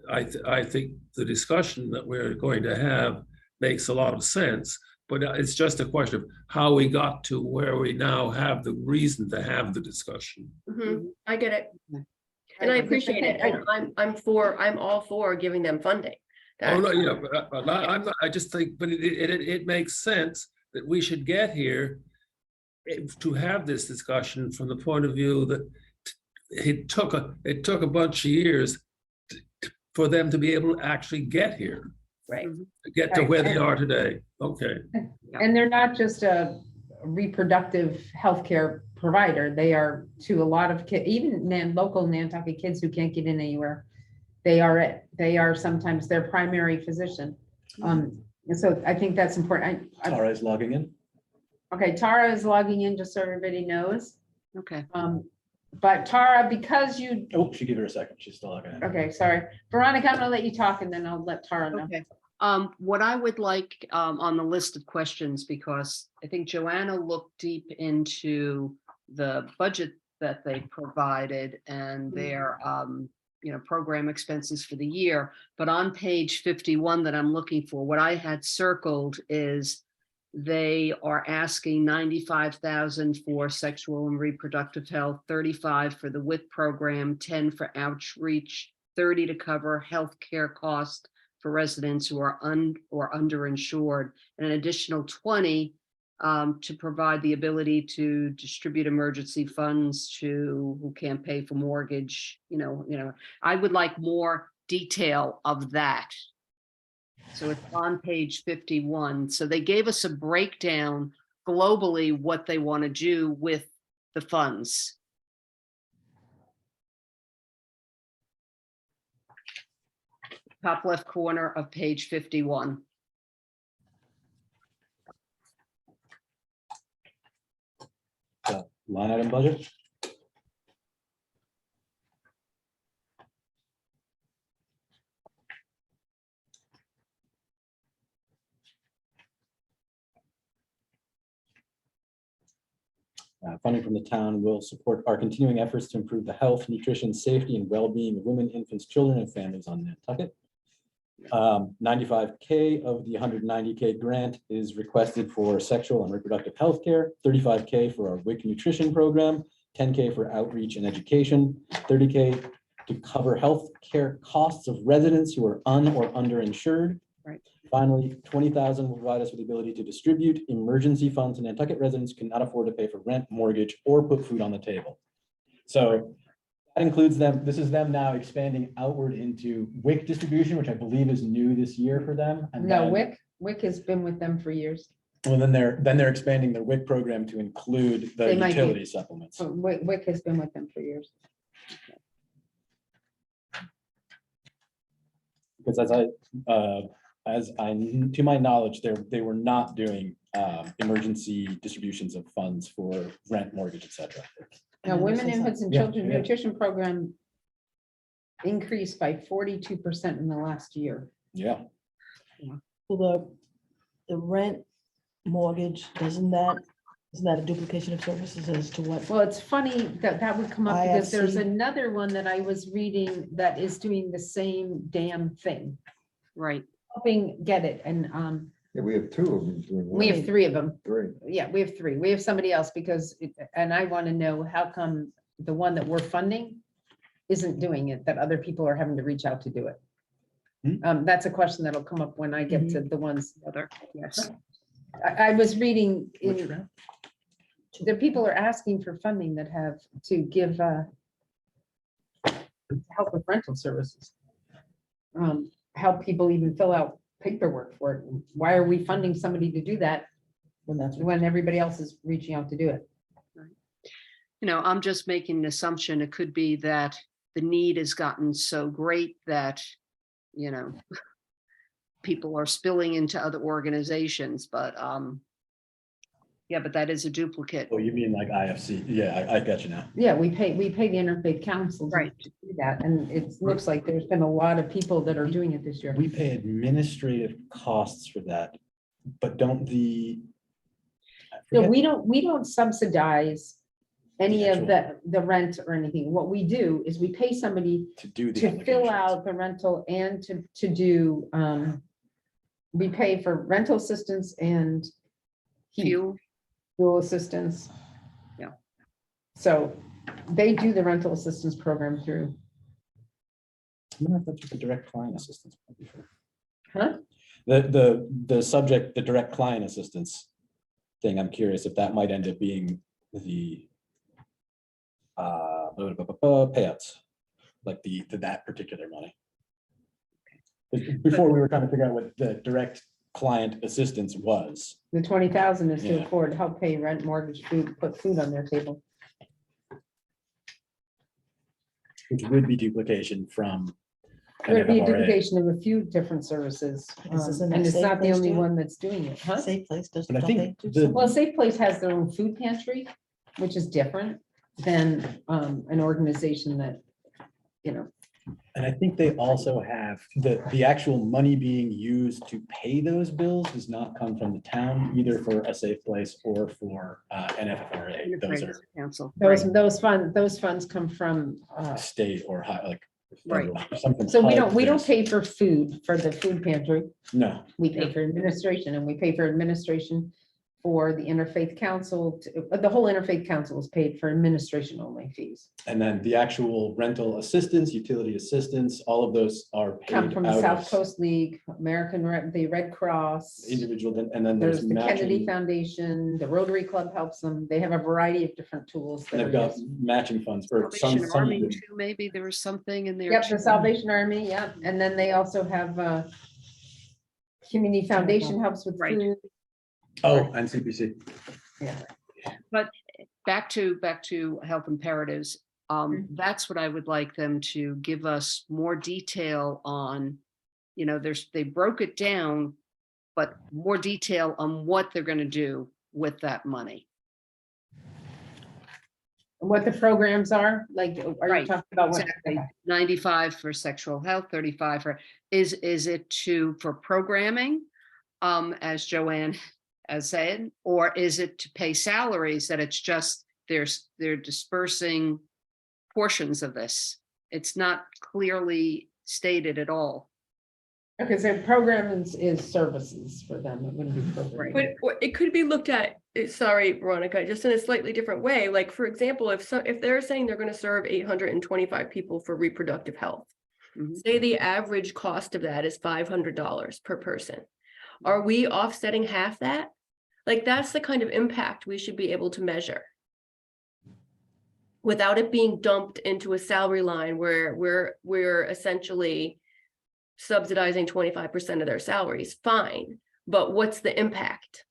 I think the discussion that we're going to have makes a lot of sense, but it's just a question of how we got to where we now have the reason to have the discussion. Mhm. I get it. And I appreciate it. And I'm all for giving them funding. Oh, no, That's- yeah, but I'm not, I just think, but it makes sense that we should get here to have this discussion from the point of view that it took a bunch of years for them to be able to actually get here, Right. to get to Right, where they and- are today. Okay. And they're not just a reproductive healthcare provider. They are to a lot of kids, even local Nantucket kids who can't get in anywhere. They are sometimes their primary physician. And so I think that's important. Tara is logging in. Okay, Tara is logging in, just so everybody knows. Okay. But Tara, because you, Oh, she gave her a second. She's still logging in. okay, sorry. Veronica, I'm gonna let you talk and then I'll let Tara know. Okay. What I would like on the list of questions, because I think Joanna looked deep into the budget that they provided and their program expenses for the year. But on page 51 that I'm looking for, what I had circled is they are asking 95,000 for sexual and reproductive health, 35 for the WIC program, 10 for outreach, 30 to cover healthcare costs for residents who are underinsured, and an additional 20 to provide the ability to distribute emergency funds to who can't pay for mortgage. I would like more detail of that. So it's on page 51. So they gave us a breakdown globally what they want to do with the funds. Top left corner of page 51. Line item budget. Funding from the town will support our continuing efforts to improve the health, nutrition, safety, and well-being of women, infants, children, and families on Nantucket. 95K of the 190K grant is requested for sexual and reproductive health care, 35K for our WIC nutrition program, 10K for outreach and education, 30K to cover health care costs of residents who are or underinsured. Right. Finally, 20,000 will provide us with the ability to distribute emergency funds to Nantucket residents who cannot afford to pay for rent, mortgage, or put food on the table. So that includes them. This is them now expanding outward into WIC distribution, which I believe is new this year for them. And No, then- WIC has been with them for years. Well, then they're expanding their WIC program to include the They might be. utility supplements. So WIC has been with them for years. Because to my knowledge, they were not doing emergency distributions of funds for rent, mortgage, et cetera. Now, Women, Infants, and Yeah, Children yeah. Nutrition Program increased by 42% in the last year. Yeah. So the rent mortgage, isn't that a duplication of services as to what? Well, it's funny that that would come up because there's IFC. another one that I was reading that is doing the same damn thing, Right. helping get it. And Yeah, we have two of them doing. we have 3 of them. Three. Yeah, we have 3. We have somebody else because, and I want to know how come the one that we're funding isn't doing it, that other people are having to reach out to do it. That's a question that'll come up when I get to the ones. Other, yes. I was reading Which in, grant? the people are asking for funding that have to give help with rental services. Help people even fill out paperwork for it. Why are we funding somebody to do that When that's. when everybody else is reaching out to do it? You know, I'm just making an assumption. It could be that the need has gotten so great that, you know, people are spilling into other organizations, but yeah, but that is a duplicate. Oh, you mean like IFC? Yeah, I got you now. Yeah, we pay the Interfaith Council to Right. do that, and it looks like there's been a lot of people that are doing it this year. We pay administrative costs for that, but don't the. I So forget- we don't subsidize any of actual- the rent or anything. What we do is we pay somebody To do the. to fill applications. out the rental and to do, we pay for rental assistance and heat, Fuel, assistance. Yeah. So they do the rental assistance program through, I wonder if that's what the direct client assistance. might be for. huh? The subject, the direct client assistance thing, I'm curious if that might end up being the payouts, like that particular money. Before we were trying to figure out what the direct client assistance was. The 20,000 is to Yeah. afford, help pay rent, mortgage, food, put food on their table. Which would be duplication from. It would be a NFFRA. duplication of a few different services, Is this in and that it's safe not the place only too? one that's doing it, huh? Safe Place does. But I don't think they do the- something? Well, Safe Place has their own food pantry, which is different than an organization that, you know, And I think they also have, the actual money being used to pay those bills does not come from the town, either for a safe place or for NFFRA. Those Interfaith Council. those funds come from, are state or high, like. Right. federal, something. so we HUD, don't there's- pay for food for the food pantry. No, We pay for administration, and we pay for administration for the Interfaith Council. The whole Interfaith Council is paid for administration only fees. and then the actual rental assistance, utility assistance, all of those are paid Come from the out South of Coast League, the Red Cross. individual, and then there's There's the Kennedy matching. Foundation, the Rotary Club helps them. They have a variety of different tools. And that they've are got used. matching funds for some, Salvation Army some. too, maybe there was something in there. Yep, the too. Salvation Army, yep. And then they also have Community Foundation helps with Right. food. Oh, and CPC. Back to health imperatives. That's what I would like them to give us more detail on. You know, they broke it down, but more detail on what they're gonna do with that money. What the programs are, like, are you Right, talking about what? Exactly. 95 for sexual health, 35 for, is it for programming? As Joanne has said, or is it to pay salaries that it's just, they're dispersing portions of this? It's not clearly stated at all. Okay, so program is services for them. It wouldn't be program. But or it could be looked at, sorry, Veronica, just in a slightly different way. Like, for example, if they're saying they're gonna serve 825 people for reproductive health. Mhm. Say the average cost of that is $500 per person. Are we offsetting half that? Like, that's the kind of impact we should be able to measure. Without it being dumped into a salary line where we're essentially subsidizing 25% of their salaries, fine. But what's the impact?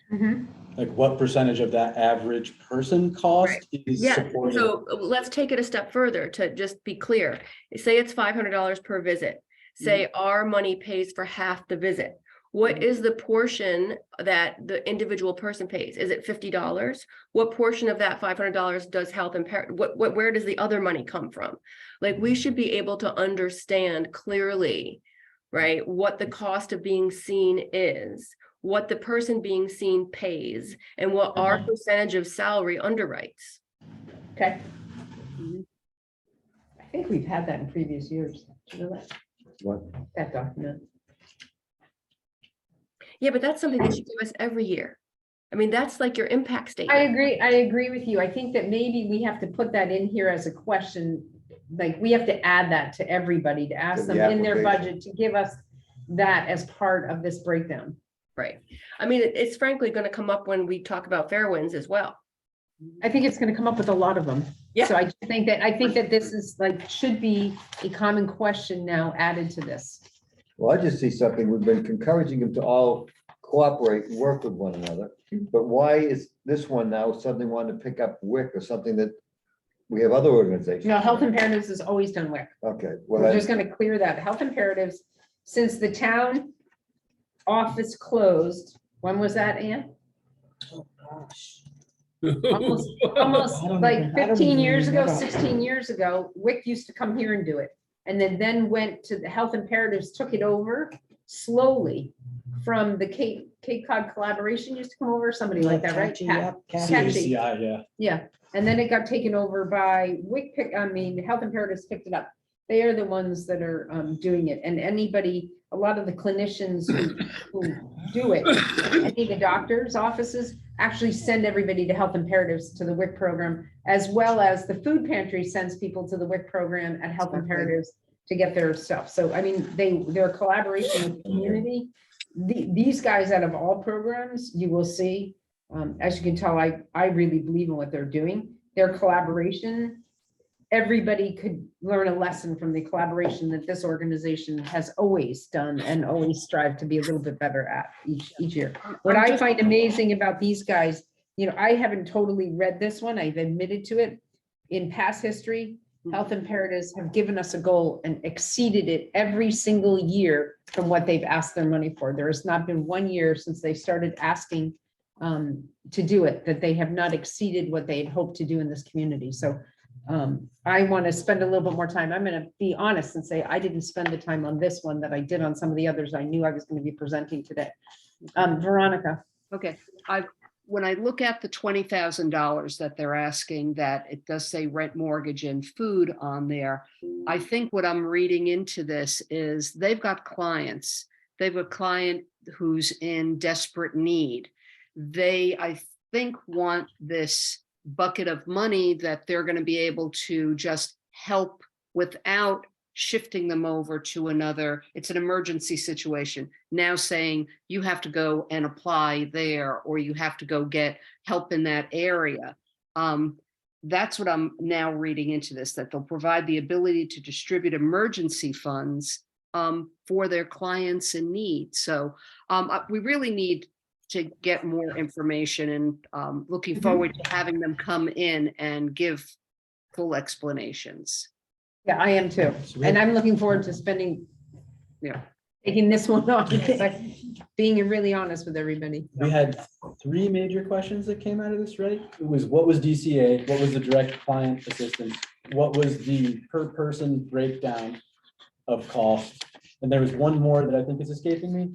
Mhm. Like what percentage of that average person cost is Yeah, supported? so let's take it a step further to just be clear. Say it's $500 per visit. Say our money pays for half the visit. What is the portion that the individual person pays? Is it $50? What portion of that $500 does health impair? Where does the other money come from? Like, we should be able to understand clearly, right, what the cost of being seen is, what the person being seen pays, and what our percentage of salary underwrites. Okay. Mhm. I think we've had that in previous years. Do you know that? What? That document. Yeah, but that's something that you give us every year. I mean, that's like your impact I statement. agree with you. I think that maybe we have to put that in here as a question. Like, we have to add that to everybody, to ask To them the in their application. budget to give us that as part of this breakdown. Right. I mean, it's frankly gonna come up when we talk about Fairwinds as well. I think it's gonna come up with a lot of them. Yeah. So I think that this is like, should be a common question now added to this. Well, I just see something, we've been encouraging them to all cooperate and work with one another. But why is this one now suddenly wanting to pick up WIC or something that we have other organizations? No, Health Imperatives has always done WIC. Okay, well, We're just gonna clear that. Health Imperatives, since the town office closed, when was that, Ann? Oh, gosh. Almost I don't like even- I don't 15 even years ago, remember. 16 years ago, WIC used to come here and do it. And then went to the Health Imperatives, took it over slowly from the Cape Cod Collaboration used to come over, somebody like that, right? Catchy, Pat? yep, catchy. Catchy. CACI, yeah. Yeah, and then it got taken over by Health Imperatives picked it up. They are the ones that are doing it, and anybody, a lot of the clinicians who do it, any of the doctors' offices actually send everybody to Health Imperatives to the WIC program, as well as the food pantry sends people to the WIC program at Health Imperatives to get their stuff. So, I mean, their collaboration with the community, these guys out of all programs, you will see, as you can tell, I really believe in what they're doing. Their collaboration, everybody could learn a lesson from the collaboration that this organization has always done and always strive to be a little bit better at each year. What I find amazing about these guys, you know, I haven't totally read this one, I've admitted to it. In past history, Health Imperatives have given us a goal and exceeded it every single year from what they've asked their money for. There has not been 1 year since they started asking to do it, that they have not exceeded what they had hoped to do in this community. So I want to spend a little bit more time. I'm going to be honest and say I didn't spend the time on this one that I did on some of the others I knew I was going to be presenting today. Veronica. Okay, when I look at the $20,000 that they're asking, that it does say rent, mortgage and food on there. I think what I'm reading into this is they've got clients. They've a client who's in desperate need. They, I think, want this bucket of money that they're going to be able to just help without shifting them over to another. It's an emergency situation. Now saying you have to go and apply there, or you have to go get help in that area. That's what I'm now reading into this, that they'll provide the ability to distribute emergency funds for their clients in need. So we really need to get more information, and looking forward to having them come in and give full explanations. Yeah, I am too. And I'm looking forward to spending, Yeah. taking this one on, because I'm being really honest with everybody. We had 3 major questions that came out of this, right? It was, what was DCA? What was the direct client assistance? What was the per person breakdown of cost? And there was one more that I think is escaping me.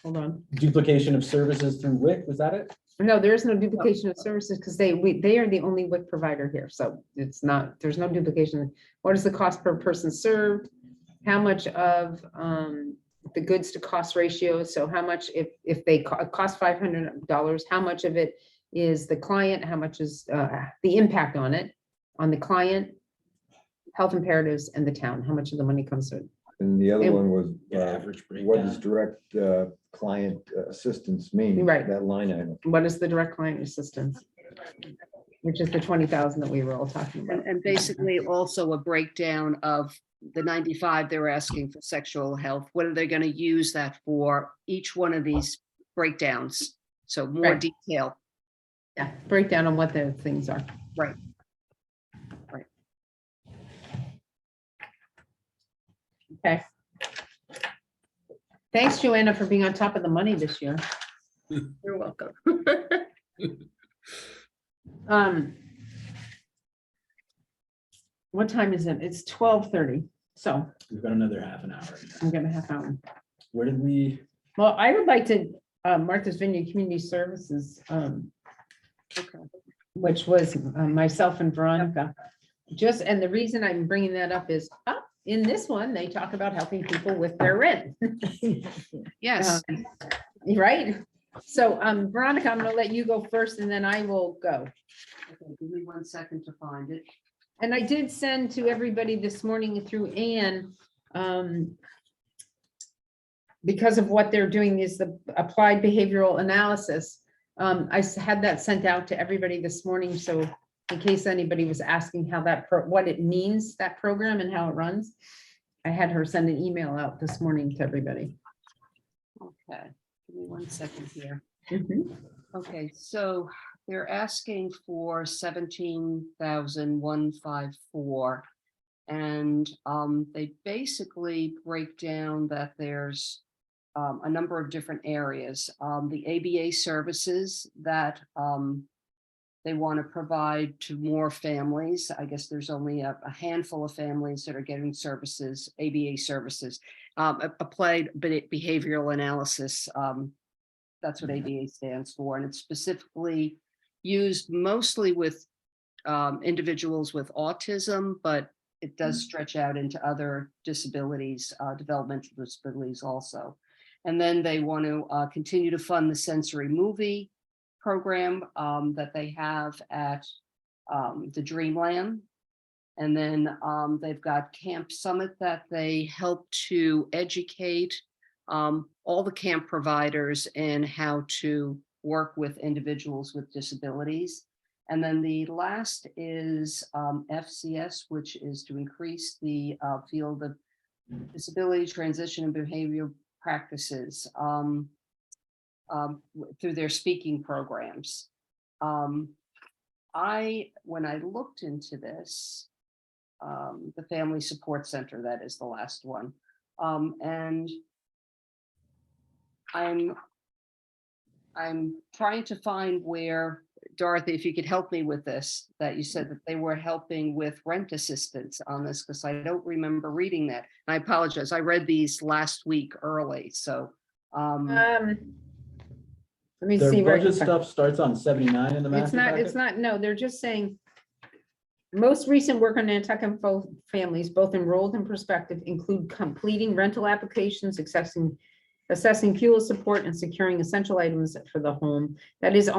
Hold on. Duplication of services through WIC, was that it? No, there is no duplication of services because they are the only WIC provider here. So it's not, there's no duplication. What is the cost per person served? how much of the goods to cost ratio, so how much if they cost $500, how much of it is the client, how much is the impact on it, on the client, health imperatives, and the town, how much of the money comes to it? And the other It- one was, Average what does breakdown. direct client assistance mean? Right. That line item. What is the direct client assistance? Which is the 20,000 that we were all talking about. And basically also a breakdown of the 95 they were asking for sexual health. What are they going to use that for? Each one of these breakdowns. So more Right. detail. Yeah, breakdown on what the things are. Right. Right. Okay. Thanks, Joanna, for being on top of the money this year. You're welcome. What time is it? It's 12:30, so We've got another half an hour. I'm gonna have hour. Where did we, Well, I would like to, Martha's Vineyard Community Services, Okay. which was myself and Veronica. Just, and the reason I'm bringing that up is, in this one, they talk about helping people with their rent. Yes. Right? So, Veronica, I'm gonna let you go first and then I will go. Okay, give me 1 second to find it. And I did send to everybody this morning through Ann, because of what they're doing is the applied behavioral analysis. Had that sent out to everybody this morning, so in case anybody was asking how that, what it means, that program and how it runs. I had her send an email out this morning to everybody. Okay, give me 1 second here. Mhm. Okay, so they're asking for 17,154. And they basically break down that there's a number of different areas. The ABA services that they want to provide to more families. I guess there's only a handful of families that are getting services, ABA services. Applied behavioral analysis, that's what ABA stands for, and it's specifically used mostly with individuals with autism, but it does stretch out into other disabilities, developmental disabilities also. And then they want to continue to fund the sensory movie program that they have at the Dreamland. And then they've got Camp Summit that they help to educate all the camp providers in how to work with individuals with disabilities. And then the last is FCS, which is to increase the field of disability transition and behavioral practices through their speaking programs. When I looked into this, the Family Support Center, that is the last one. And I'm trying to find where, Dorothy, if you could help me with this, that you said that they were helping with rent assistance on this, because I don't remember reading that. And I apologize. I read these last week early, so. Let me their see. where- budget stuff starts on 79 in the master It's packet? not, no, they're just saying. Most recent work on Nantucket families, both enrolled and prospective, include completing rental applications, assessing fuel support and securing essential items for the home. That is,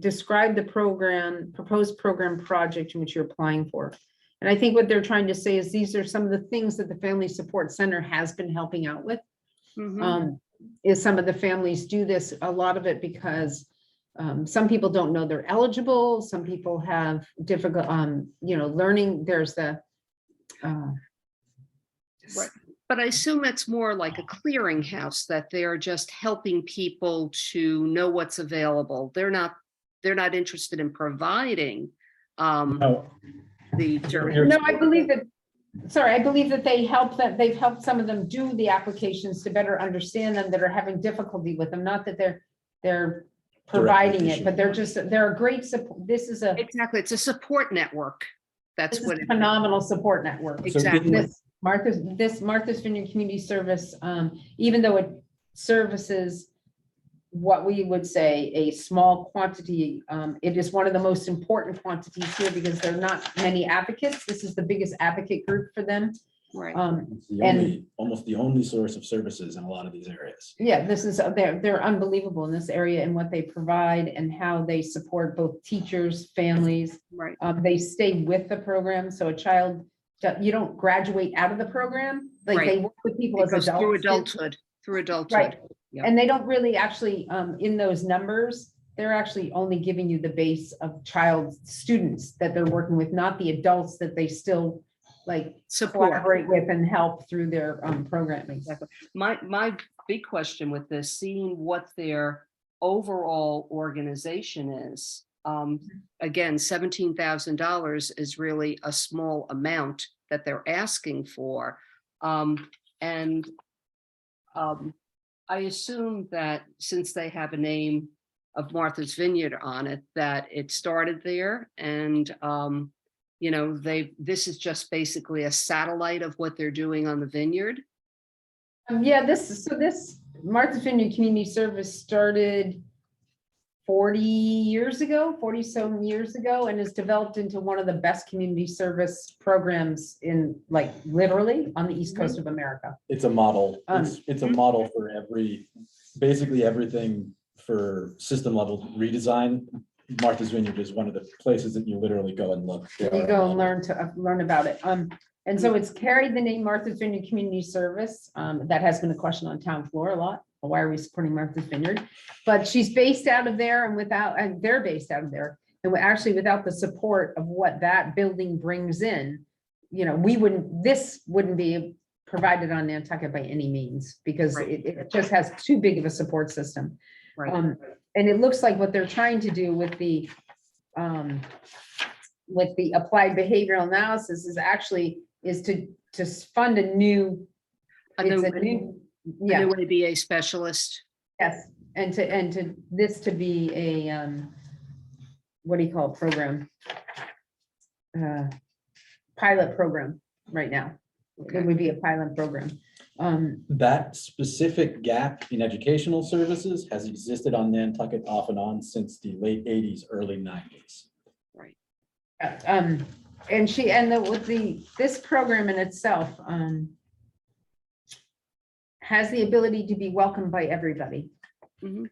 describe the program, proposed program project in which you're applying for. And I think what they're trying to say is these are some of the things that the Family Support Center has been helping out with. Is some of the families do this, a lot of it because some people don't know they're eligible. Some people have difficult, learning. There's the. Right. But I assume it's more like a clearinghouse, that they're just helping people to know what's available. They're not interested in providing No, the No, I believe that, I believe that they've helped some of them do the applications to better understand them that are having difficulty with them. Not that they're providing it, but they're a great support. This is a Exactly. It's a support network. That's this is what a it is. phenomenal support network. Exactly. This Martha's Vineyard Community Service, even though it services what we would say a small quantity, it is one of the most important quantities here because there are not many advocates. This is the biggest advocate group for them. Right. It's the And- only, almost the only source of services in a lot of these areas. Yeah, this is, they're unbelievable in this area and what they provide and how they support both teachers, families. Right. They stay with the program, so a child, you don't graduate out of the program, like they Right. work with people It as goes through adults. adulthood, through adulthood. Right, Yeah. and they don't really actually, in those numbers, they're actually only giving you the base of child students that they're working with, not the adults that they still like Support. collaborate with and help through their programming. Exactly. My big question with this, seeing what their overall organization is, again, $17,000 is really a small amount that they're asking for. And I assume that since they have a name of Martha's Vineyard on it, that it started there and, you know, this is just basically a satellite of what they're doing on the vineyard. Yeah, this Martha's Vineyard Community Service started 40 years ago, 40 some years ago, and has developed into one of the best community service programs in, like, literally on the East Coast of America. It's a model, Um, it's a model for basically everything for system level redesign. Martha's Vineyard is one of the places that you literally go and look. They You are a go and model. learn about it. And so it's carried the name Martha's Vineyard Community Service. That has been a question on town floor a lot. Why are we supporting Martha's Vineyard? But she's based out of there and they're based out of there. And we're actually, without the support of what that building brings in, you know, this wouldn't be provided on Nantucket by any means, because Right. it just has too big of a support system. Right. And it looks like what they're trying to do with the applied behavioral analysis is to fund a new. A It's new- a new, A yeah, new ABA specialist. yes, and to this to be a, what do you call it, program? Pilot program right now. It would be a pilot program. That specific gap in educational services has existed on Nantucket off and on since the late 80s, early 90s. And this program in itself, has the ability to be welcomed by everybody. Mhm.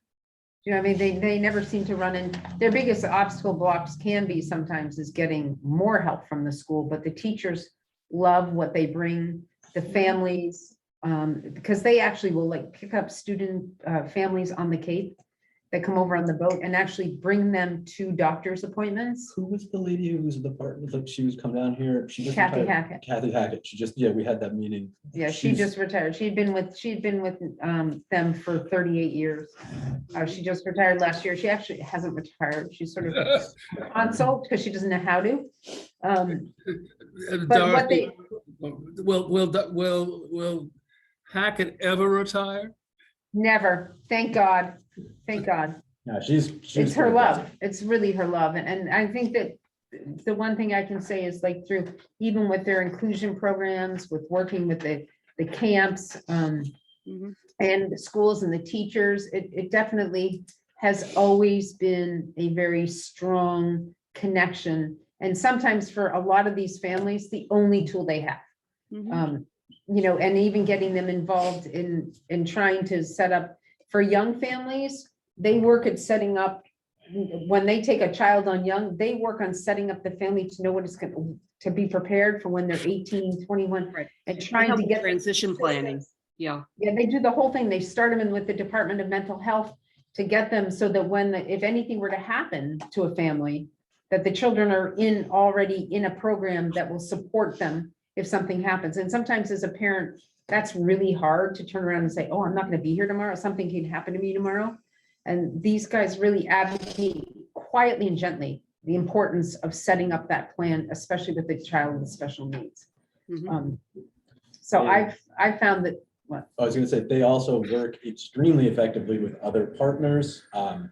You know, I mean, they never seem to run in, their biggest obstacle blocks can be sometimes is getting more help from the school, but the teachers love what they bring, the families, because they actually will like pick up student families on the Cape that come over on the boat and actually bring them to doctor's appointments. Who was the lady who was the partner, like she was come down here? She just Kathy retired. Hackett. Kathy Hackett, yeah, we had that meeting. Yeah, she She's- just retired. She'd been with them for 38 years. She just retired last year. She actually hasn't retired. She's sort of a consult because she doesn't know how to. But what Dorothy, will Hackett ever retire? Never, thank God, thank God. Yeah, she's It's her pretty love. busy. It's really her love. And I think that the one thing I can say is like through, even with their inclusion programs, with working with the camps, Mhm. and the schools and the teachers, it definitely has always been a very strong connection. And sometimes for a lot of these families, the only tool they have. Mhm. You know, and even getting them involved in trying to set up for young families, they work at setting up, when they take a child on young, they work on setting up the family to know what it's going to be prepared for when they're 18, 21, Right. and They trying help to with get. transition planning. Yeah. Yeah, they do the whole thing. They start them in with the Department of Mental Health to get them so that if anything were to happen to a family, that the children are already in a program that will support them if something happens. And sometimes as a parent, that's really hard to turn around and say, oh, I'm not gonna be here tomorrow. Something can happen to me tomorrow. And these guys really advocate quietly and gently the importance of setting up that plan, especially with the child with special needs. Mhm. So Yeah. I've found that, I was gonna say, they also work extremely effectively with other partners. I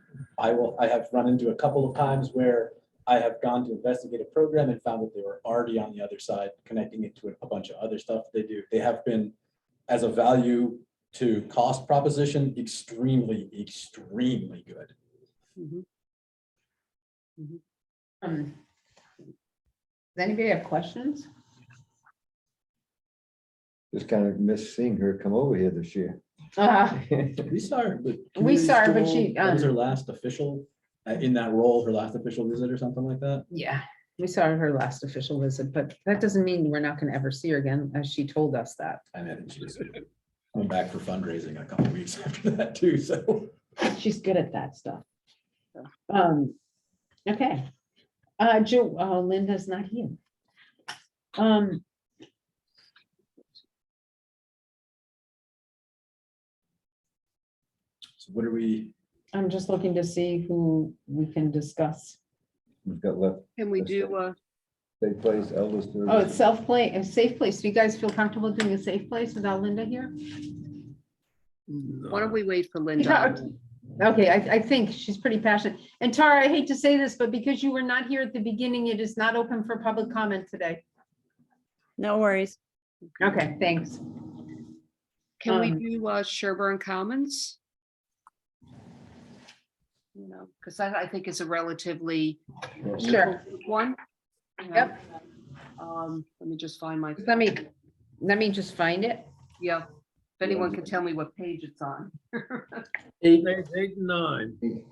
have run into a couple of times where I have gone to investigate a program and found that they were already on the other side, connecting it to a bunch of other stuff they do. They have been, as a value to cost proposition, extremely, extremely good. Mhm. does anybody have questions? Just kind of miss seeing her come over here this year. We saw her. but We saw her, but community she, school, that was her last official, in that role, her last official visit or something like that. Yeah, we saw her last official visit, but that doesn't mean we're not gonna ever see her again, as she told us that. I imagine she's coming back for fundraising a couple weeks after that too, so. She's good at that stuff. Okay. Linda's not here. So what are we, I'm just looking to see who we can discuss. We've got left, Can we do, safe place, Elvis. Oh, it's self-play, a safe place. Do you guys feel comfortable doing a safe place without Linda here? why don't we wait for Linda? Okay, I think she's pretty passionate. And Tara, I hate to say this, but because you were not here at the beginning, it is not open for public comment today. No worries. Okay, thanks. Can we Um, do Sherburne Commons? You know, because I think it's a relatively Sure. one. you know. Yep. Let me just find my, Let me just find it. yeah, if anyone can tell me what page it's on. 8, 8, 9, 8,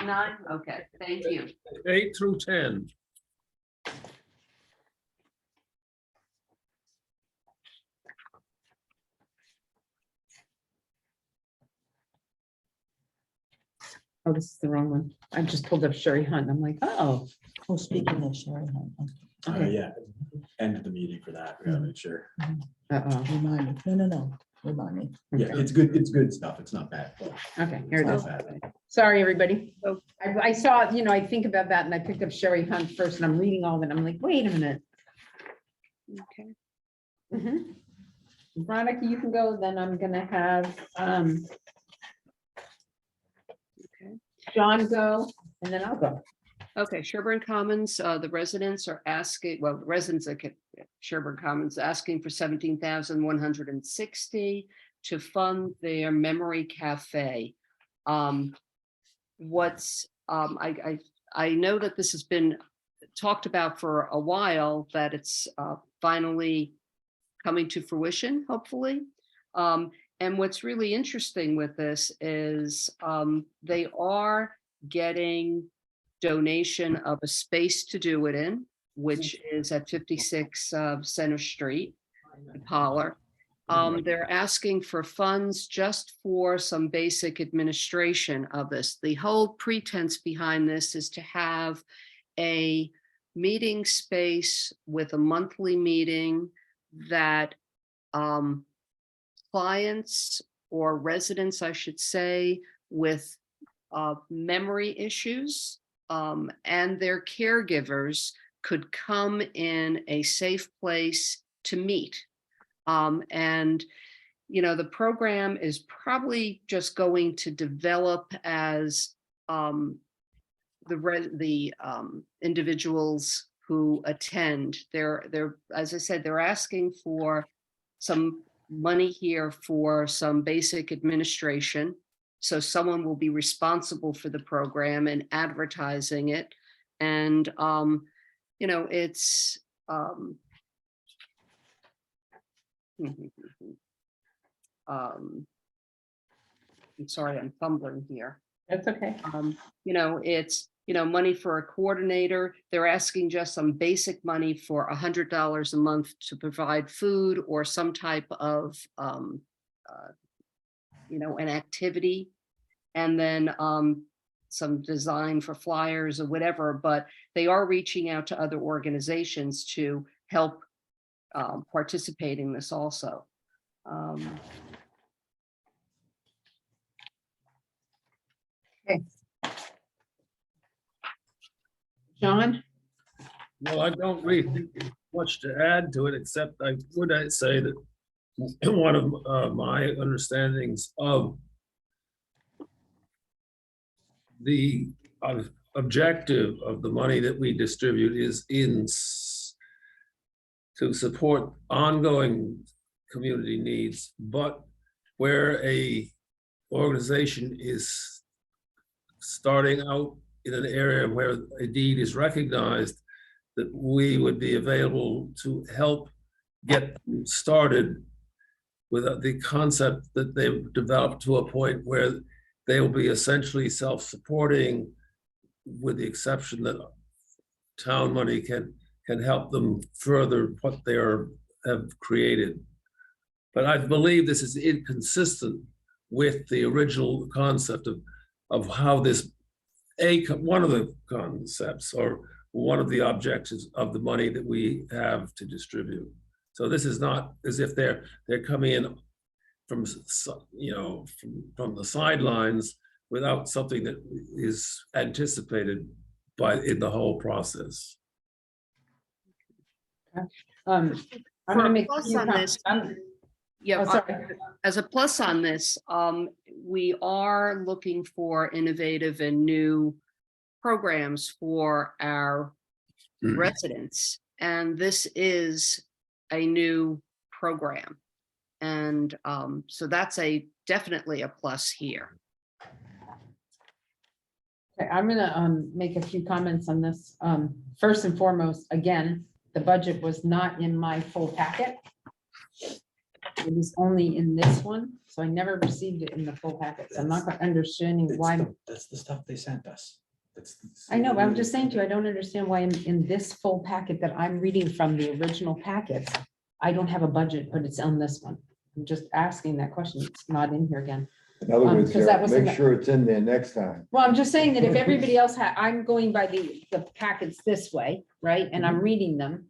9, okay, thank you. 8 through 10. Oh, this is the wrong one. I just pulled up Sherry Hunt. I'm like, oh, Oh, speaking of Sherry Hunt, okay. yeah, end of the meeting for that, we gotta make sure. Uh-oh. remind me. No, remind me. Yeah, it's good stuff, it's not bad. but Okay, here it it's is. not bad. Sorry, everybody. Oh. I saw, I think about that and I picked up Sherry Hunt first and I'm reading all of it. I'm like, wait a minute. Okay. Mhm. Veronica, you can go, then I'm gonna have Okay. John go, and then I'll go. Okay, Sherburne Commons, the residents are asking, well, the residents at Sherburne Commons asking for 17,160 to fund their memory cafe. I know that this has been talked about for a while, that it's finally coming to fruition, hopefully. And what's really interesting with this is they are getting donation of a space to do it in, which is at 56 Center Street, in Pollard. They're asking for funds just for some basic administration of this. The whole pretense behind this is to have a meeting space with a monthly meeting that clients or residents, I should say, with memory issues and their caregivers could come in a safe place to meet. And, the program is probably just going to develop as the individuals who attend. They're, as I said, they're asking for some money here for some basic administration. So someone will be responsible for the program and advertising it. And, it's, I'm sorry, I'm fumbling here. That's okay. It's, money for a coordinator. They're asking just some basic money for $100 a month to provide food or some type of, an activity. And then some design for flyers or whatever, but they are reaching out to other organizations to help participate in this also. John? Well, I don't really think there's much to add to it, except I would say that one of my understandings of the objective of the money that we distribute is to support ongoing community needs, but where a organization is starting out in an area where a need is recognized, that we would be available to help get them started with the concept that they've developed to a point where they will be essentially self-supporting, with the exception that town money can help them further what they have created. But I believe this is inconsistent with the original concept of how this, one of the concepts or one of the objectives of the money that we have to distribute. So this is not as if they're coming in from, you know, from the sidelines without something that is anticipated in the whole process. I'm For gonna a make. a plus few on com- this, I'm- Yeah, oh, sorry. as a plus on this, we are looking for innovative and new programs for our residents. And this is a new program. And so that's definitely a plus here. Okay, I'm gonna make a few comments on this. First and foremost, again, the budget was not in my full packet. It was only in this one, so I never received it in the full packet. So I'm not quite understanding why. That's the stuff they sent us. I know, but I'm just saying to you, I don't understand why in this full packet that I'm reading from the original packets, I don't have a budget, but it's on this one. I'm just asking that question. It's not in here again. In other words, 'cause that was in make the- sure it's in there next time. Well, I'm just saying that if everybody else I'm going by the packets this way, right? And I'm reading them.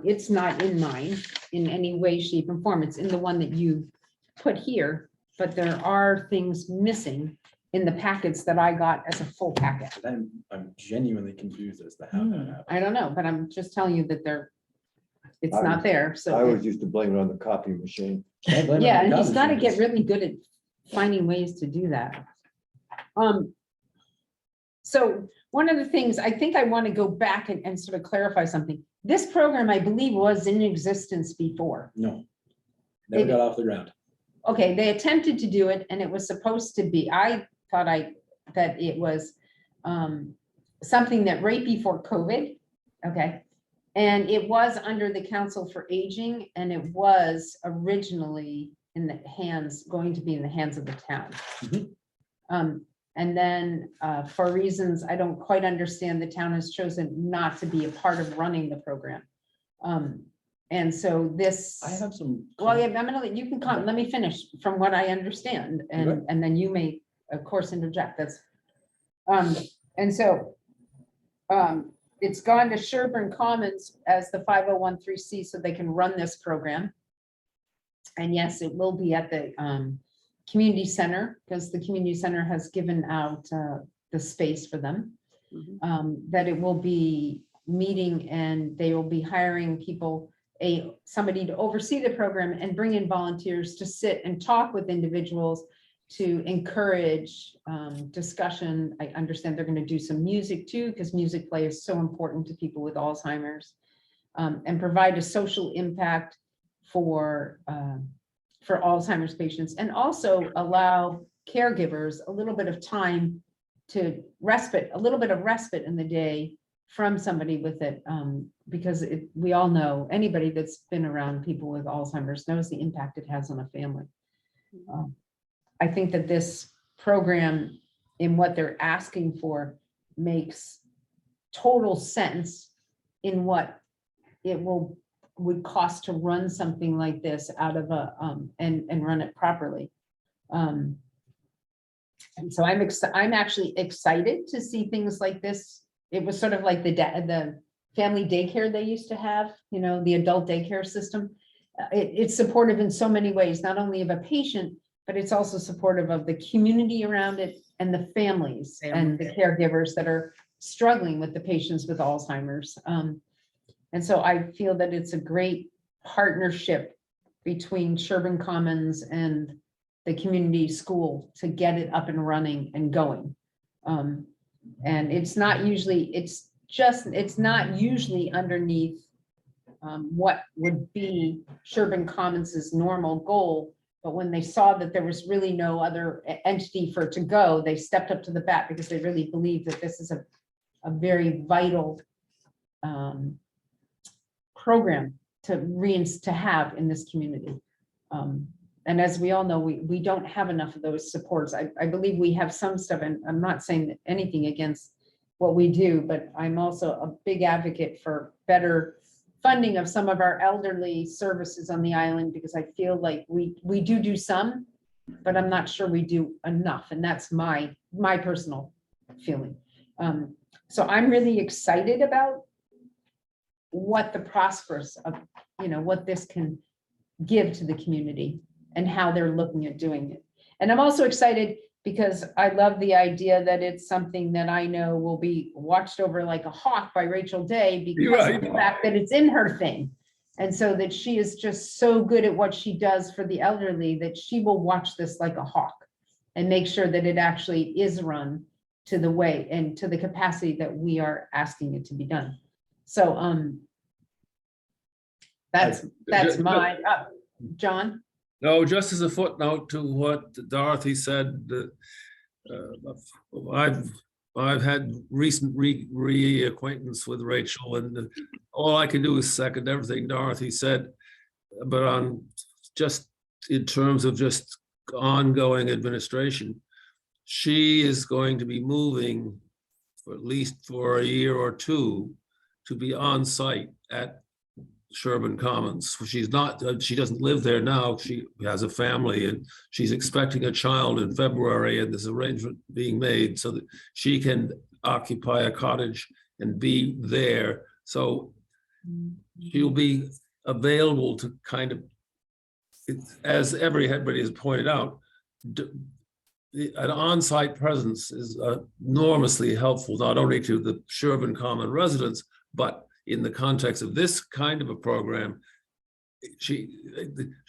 It's not in mine in any way, shape and form. It's in the one that you put here, but there are things missing in the packets that I got as a full packet. I'm genuinely confused as to how that happened. I don't know, but I'm just telling you that it's I not was- there, I so. always used to blame it on the copy machine. Can't blame it Yeah, on and the he's got to copy get machines. really good at finding ways to do that. So one of the things, I think I want to go back and sort of clarify something. This program, I believe, was in existence before. No. Never They- got off the ground. Okay, they attempted to do it and it was supposed to be, I thought that it was something that right before COVID, okay? And it was under the Council for Aging and it was originally going to be in the hands of the town. Mhm. And then for reasons I don't quite understand, the town has chosen not to be a part of running the program. And so this. I have some. Well, yeah, I'm gonna, you can come, let me finish from what I understand, Okay. and then you may, of course, interject, that's. And so. It's gone to Sherburne Commons as the 5013C, so they can run this program. And yes, it will be at the community center, because the community center has given out the space for them. That it will be meeting and they will be hiring people, somebody to oversee the program and bring in volunteers to sit and talk with individuals to encourage discussion. I understand they're going to do some music too, because music play is so important to people with Alzheimer's, and provide a social impact for Alzheimer's patients, and also allow caregivers a little bit of time to a little bit of respite in the day from somebody with it, because we all know, anybody that's been around people with Alzheimer's knows the impact it has on a family. I think that this program, in what they're asking for, makes total sense in what it would cost to run something like this out of and run it properly. And so I'm actually excited to see things like this. It was sort of like the family daycare they used to have, the adult daycare system. It's supportive in so many ways, not only of a patient, but it's also supportive of the community around it and the families and the caregivers that are struggling with the patients with Alzheimer's. And so I feel that it's a great partnership between Sherburne Commons and the community school to get it up and running and going. And it's not usually underneath what would be Sherburne Commons's normal goal. But when they saw that there was really no other entity for it to go, they stepped up to the bat because they really believe that this is a very vital program to have in this community. And as we all know, we don't have enough of those supports. I believe we have some stuff, and I'm not saying anything against what we do, but I'm also a big advocate for better funding of some of our elderly services on the island, because I feel like we do some, but I'm not sure we do enough. And that's my personal feeling. So I'm really excited about what the prosperous of, what this can give to the community and how they're looking at doing it. And I'm also excited because I love the idea that it's something that I know will be watched over like a hawk by Rachel Day because of the fact that it's in her thing. And so that she is just so good at what she does for the elderly that she will watch this like a hawk and make sure that it actually is run to the way and to the capacity that we are asking it to be done. So that's my, John? No, just as a footnote to what Dorothy said, I've had recent reacquaintance with Rachel, and all I can do is second everything Dorothy said. But on just in terms of just ongoing administration, she is going to be moving for at least for a year or two to be on site at Sherburne Commons. She doesn't live there now. She has a family and she's expecting a child in February, and there's arrangement being made so that she can occupy a cottage and be there. So she'll be available to kind of, as everybody has pointed out, an on-site presence is enormously helpful, not only to the Sherburne Common residents, but in the context of this kind of a program, she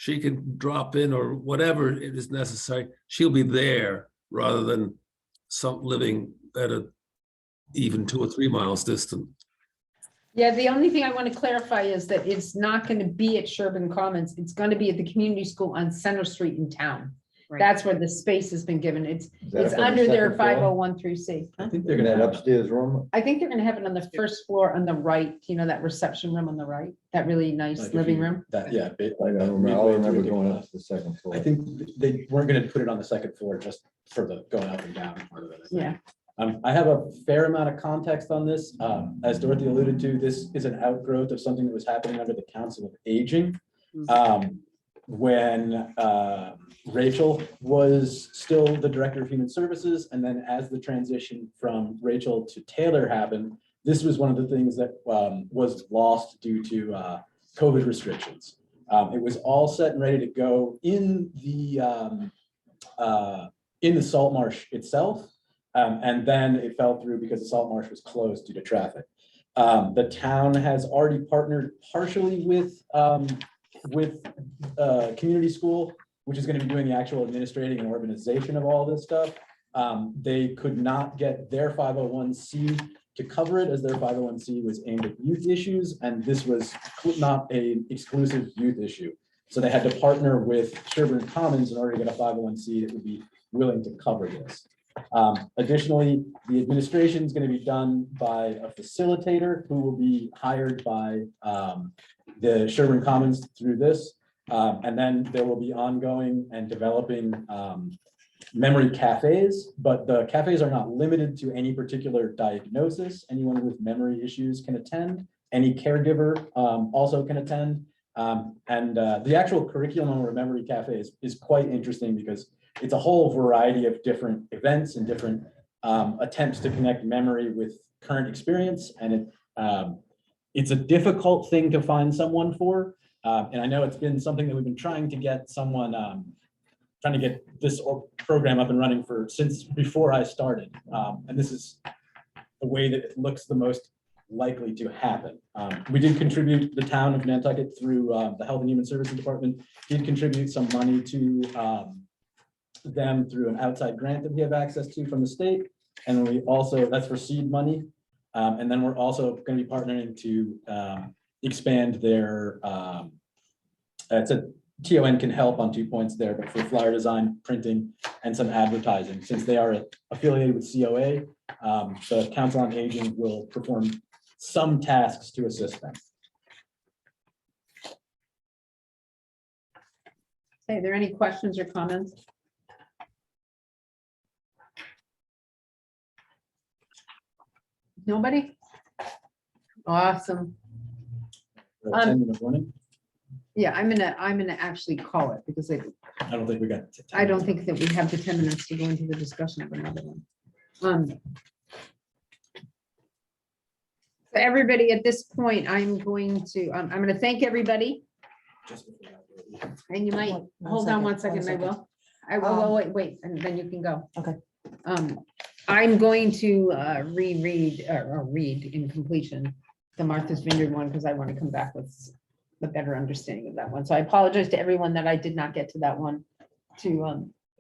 can drop in or whatever it is necessary. She'll be there rather than living at even 2 or 3 miles distant. Yeah, the only thing I want to clarify is that it's not going to be at Sherburne Commons. It's going to be at the community school on Center Street in town. Right. That's where the space has been given. It's that up on the under their second floor? 501(c). I think they're In gonna that have, upstairs room? I think they're gonna have it on the first floor on the right, that reception room on the right, that really nice like, if living you- room. that, yeah. I don't remember, I'll remember going up to the second floor. I think they weren't gonna put it on the second floor just for the going up and down part of it. I think. Yeah, I have a fair amount of context on this. As Dorothy alluded to, this is an outgrowth of something that was happening under the Council of Aging. When Rachel was still the Director of Human Services, and then as the transition from Rachel to Taylor happened, this was one of the things that was lost due to COVID restrictions. It was all set and ready to go in the salt marsh itself. And then it fell through because the salt marsh was closed due to traffic. The town has already partnered partially with community school, which is going to be doing the actual administrating and organization of all this stuff. They could not get their 501(c) to cover it, as their 501(c) was aimed at youth issues, and this was not an exclusive youth issue. So they had to partner with Sherburne Commons in order to get a 501(c) that would be willing to cover this. Additionally, the administration is going to be done by a facilitator who will be hired by the Sherburne Commons through this. And then there will be ongoing and developing memory cafes, but the cafes are not limited to any particular diagnosis. Anyone with memory issues can attend. Any caregiver also can attend. And the actual curriculum of memory cafes is quite interesting because it's a whole variety of different events and different attempts to connect memory with current experience. And it's a difficult thing to find someone for. And I know it's been something that we've been trying to get someone, trying to get this program up and running since before I started. And this is the way that it looks the most likely to happen. We did contribute, the town of Nantucket through the Health and Human Services Department did contribute some money to them through an outside grant that we have access to from the state. And we also, that's for seed money. And then we're also going to be partnering to expand their, it's a TON can help on 2 points there, but for flyer design, printing, and some advertising, since they are affiliated with COA, the Council on Aging will perform some tasks to assist them. Are there any questions or comments? Nobody? Awesome. We're at 10 minutes running. Yeah, I'm gonna actually call it because I don't think we got. to 10 I don't minutes. think that we have the 10 minutes to go into the discussion of another one. So everybody, at this point, I'm going to thank everybody, Just before that, and you might, hold on one second, I will. I will, wait, and then you can go. Okay. I'm going to reread or read in completion the Martha's Vineyard one, because I want to come back with a better understanding of that one. So I apologize to everyone that I did not get to that one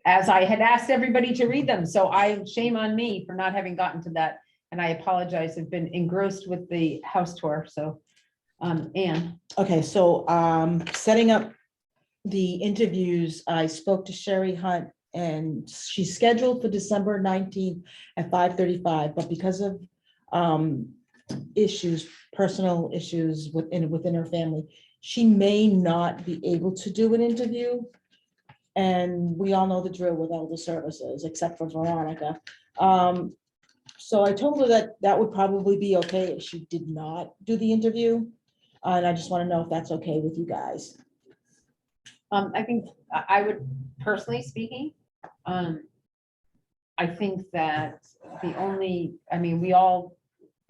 as I had asked everybody to read them. So shame on me for not having gotten to that. And I apologize, I've been engrossed with the house tour, so, Anne. Okay, so setting up the interviews, I spoke to Sherry Hunt and she's scheduled for December 19th at 5:35, but because of issues, personal issues within her family, she may not be able to do an interview. And we all know the drill with elder services, except for Veronica. So I told her that that would probably be okay if she did not do the interview. And I just want to know if that's okay with you guys. I think I would, personally speaking, I think that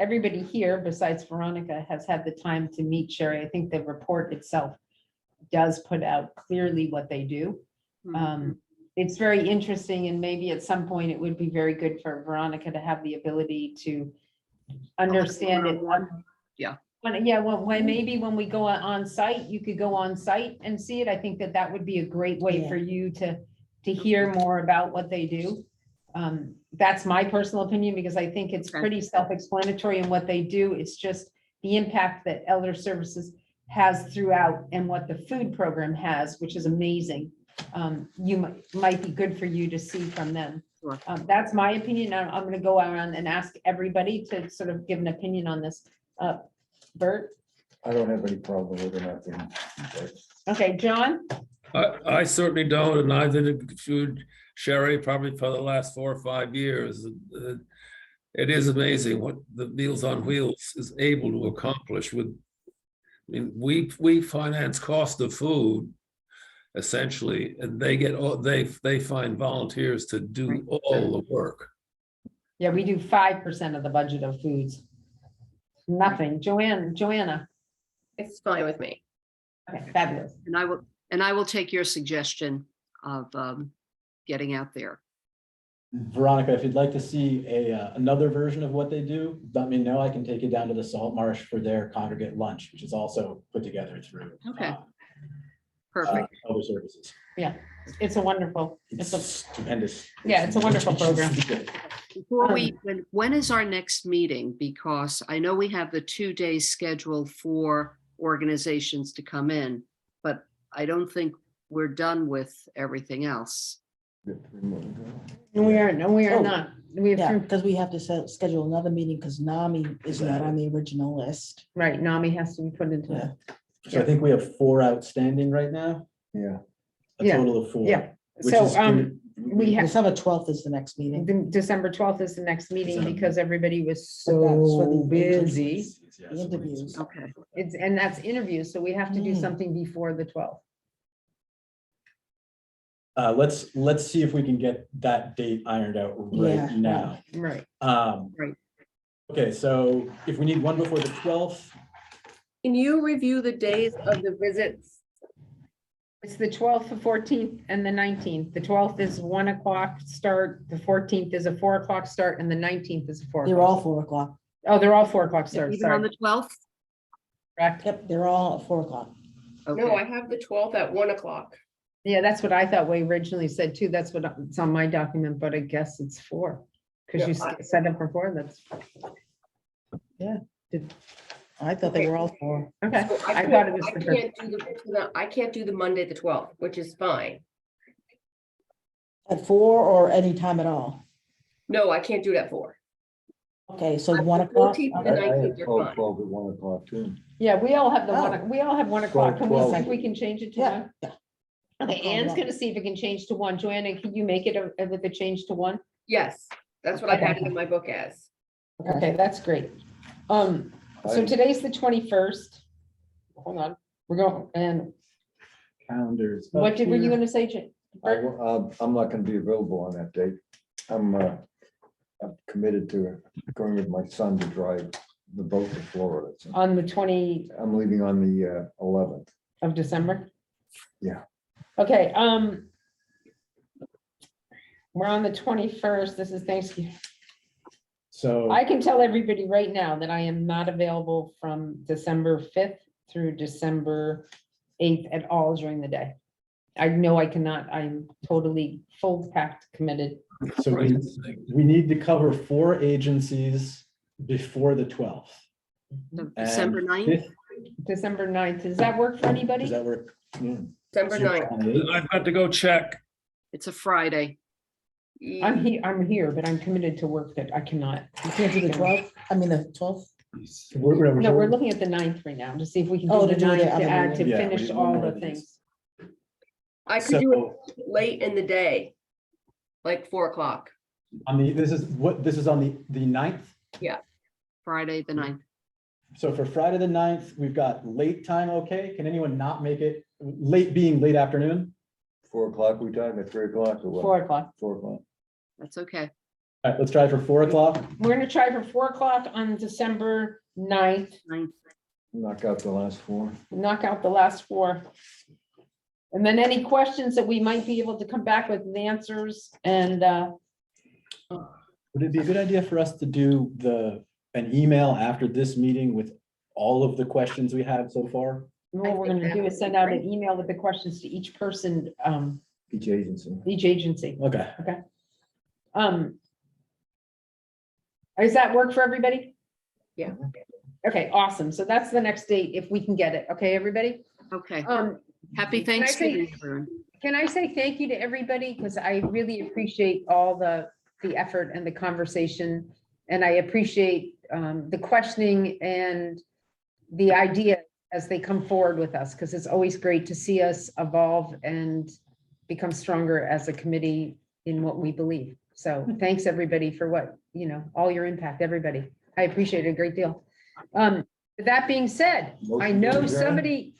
everybody here besides Veronica has had the time to meet Sherry. I think the report itself does put out clearly what they do. It's very interesting, and maybe at some point it would be very good for Veronica to have the ability to understand it. Yeah. Maybe when we go on site, you could go on site and see it. I think that would be a great way Yeah. for you to hear more about what they do. That's my personal opinion, because I think it's Okay. pretty self-explanatory in what they do. It's just the impact that Elder Services has throughout and what the food program has, which is amazing. Might be good for you to see from them. Sure. That's my opinion. I'm going to go around and ask everybody to sort of give an opinion on this. Bert? I don't have any problem with it. Okay, John? I certainly don't, and I've interviewed Sherry probably for the last 4 or 5 years. It is amazing what the Meals on Wheels is able to accomplish with, we finance cost of food essentially, and they find volunteers to do all the work. Yeah, we do 5% of the budget of foods. Nothing. Joanna? It's fine with me. Okay, fabulous. And I will take your suggestion of getting out there. Veronica, if you'd like to see another version of what they do, let me know. I can take you down to the Salt Marsh for their congregate lunch, which is also put together through. Okay. Perfect. Other services. It's a wonderful, It's stupendous. Yeah, it's a wonderful program. Before when is our next meeting? Because I know we have the 2 days scheduled for organizations to come in, but I don't think we're done with everything else. No, we are Oh, not. We have Yeah, three, because we have to schedule another meeting because NAMI is not on the original list. right, NAMI has to be put into Yeah. it. So I think we have 4 outstanding right now, Yeah, a Yeah. total of 4. Yeah. which So, is we have, December 12th is the next meeting. December 12th is the next meeting December. because everybody was But that's for so the busy. The interviews. Okay. And that's interviews, so we have to do Mm. something before the 12th. Let's see if we can get that date ironed out Yeah, right now. Right. Right. Okay, so if we need one before the 12th, Can you review the days of the visits? It's the 12th, the 14th, and the 19th. The 12th is 1 o'clock start, the 14th is a 4 o'clock start, and the 19th is a 4. They're all 4 o'clock. Oh, they're all 4 o'clock start, Even on sorry. the 12th? Correct. Yep, they're all at 4 o'clock. No, Okay. I have the 12th at 1 o'clock. Yeah, that's what I thought we originally said too. That's what it's on my document, but I guess it's 4. Because you set up for 4, that's, I thought they were all 4. okay. So I thought it was I the first. can't do the Monday, the 12th, which is fine. At 4 or any time at all? No, I can't do it at 4. Okay, so The 1 o'clock? 14th and I the I have 19th are 12 fine. 12 at 1 o'clock too. Yeah, we all have Oh. we all have 1 o'clock. Can we see 12. if we can change it to Yeah, one? yeah. Okay, Ann's gonna see if it can change to one. Joanna, can you make it with a change to one? Yes, that's what I had it in my book as. Okay, that's great. So I- today's the 21st. Hold on, we're going, and Calendars. what were you gonna say, Jane? I'm not gonna be available on that date. I'm committed to going with my son to drive the boat to Florida. So On the 20th I'm leaving on the 11th. of December? Yeah. Okay, we're on the 21st. This is Thanksgiving. So, I can tell everybody right now that I am not available from December 5th through December 8th at all during the day. I know I cannot, I'm totally full packed committed. so we need to cover 4 agencies before the 12th. So And December 9th. fifth- December 9th, does that work for anybody? Does that work? December 9th. 28th? I've got to go check. It's a Friday. I'm here, but I'm committed to work that I cannot. You can't do the 12th, I mean, the 12th? No, we're looking at the 9th right now to see if we can Oh, do to the do the 9th to other add, to meeting. Yeah, we finish need one all more the of these. things. I could do So it late in the day, like 4 o'clock. on the, this is on the 9th. Friday, the 9th. So for Friday, the 9th, we've got late time, okay? Can anyone not make it? Late being late afternoon? 4 o'clock, we talking at 3 o'clock or what? 4 o'clock. 4 o'clock. That's okay. All right, let's try for 4 o'clock. We're gonna try for 4 o'clock on December 9th, 9th. Knock out the last 4. knock out the last 4. And then any questions that we might be able to come back with the answers and, Would it be a good idea for us to do an email after this meeting with all of the questions we have so far? what we're think gonna that do would is be send out an great. email with the questions to each person, Each agency. each agency. Okay. Does that work for everybody? Yeah. Okay, awesome. So that's the next date if we can get it. Okay, everybody? Okay. Can Happy I say- Thanksgiving, everyone. Can I say thank you to everybody? Because I really appreciate all the effort and the conversation. And I appreciate the questioning and the idea as they come forward with us, because it's always great to see us evolve and become stronger as a committee in what we believe. So thanks, everybody, for what, all your impact, everybody. I appreciate it a great deal. With that being said, I Motion to know adjourn. somebody,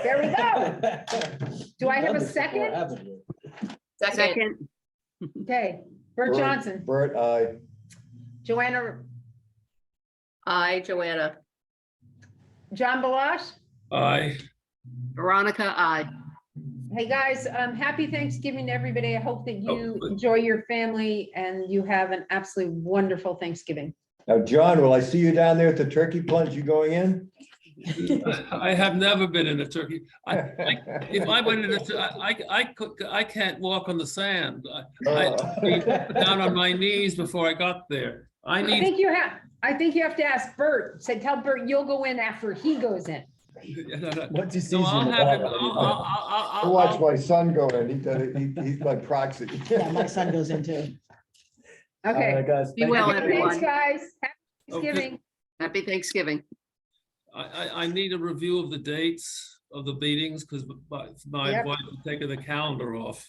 there we go. Do I have a second? Second, Second, Okay, Bert Johnson, Bert, aye. Joanna, I, Joanna. John Balash. Aye. Veronica, I. Hey, guys, happy Thanksgiving to everybody. I hope that you Oh. enjoy your family and you have an absolutely wonderful Thanksgiving. Now, John, will I see you down there at the turkey plunge? You going in? I have never been in a turkey. If I went into, I can't walk on the sand. I'd be down on my knees before I got there. I I need, think you have to ask Bert, tell Bert you'll go in after he goes in. Once he sees so you in I'll the have him, bottle, I watch my son go in. He's my proxy. Yeah, my son goes in too. All Okay, right, guys. Be thank well, you. everyone. thanks, guys. Happy Okay. Thanksgiving. Happy Thanksgiving. I need a review of the dates of the meetings because my Yep. wife is taking the calendar off.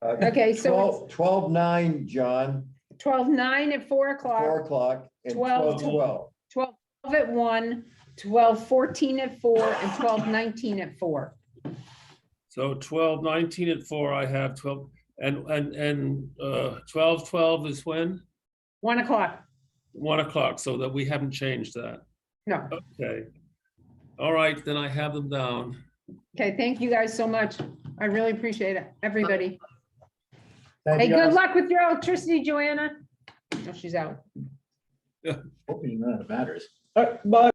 Okay, so 12-9, John, 12:09 at 4 4 o'clock, o'clock, and 12. 12-12. 12 at 1, 12:14 at 4, and 12:19 at 4. So 12:19 at 4, I have 12, and 12:12 is when? 1 o'clock. 1 o'clock, so that we haven't changed that. No. Okay. All right, then I have them down. Okay, thank you guys so much. I really appreciate it, everybody. Thank Hey, you, good guys. luck with your electricity, Joanna. Oh, she's out. Hopefully none of it matters. All right, bye.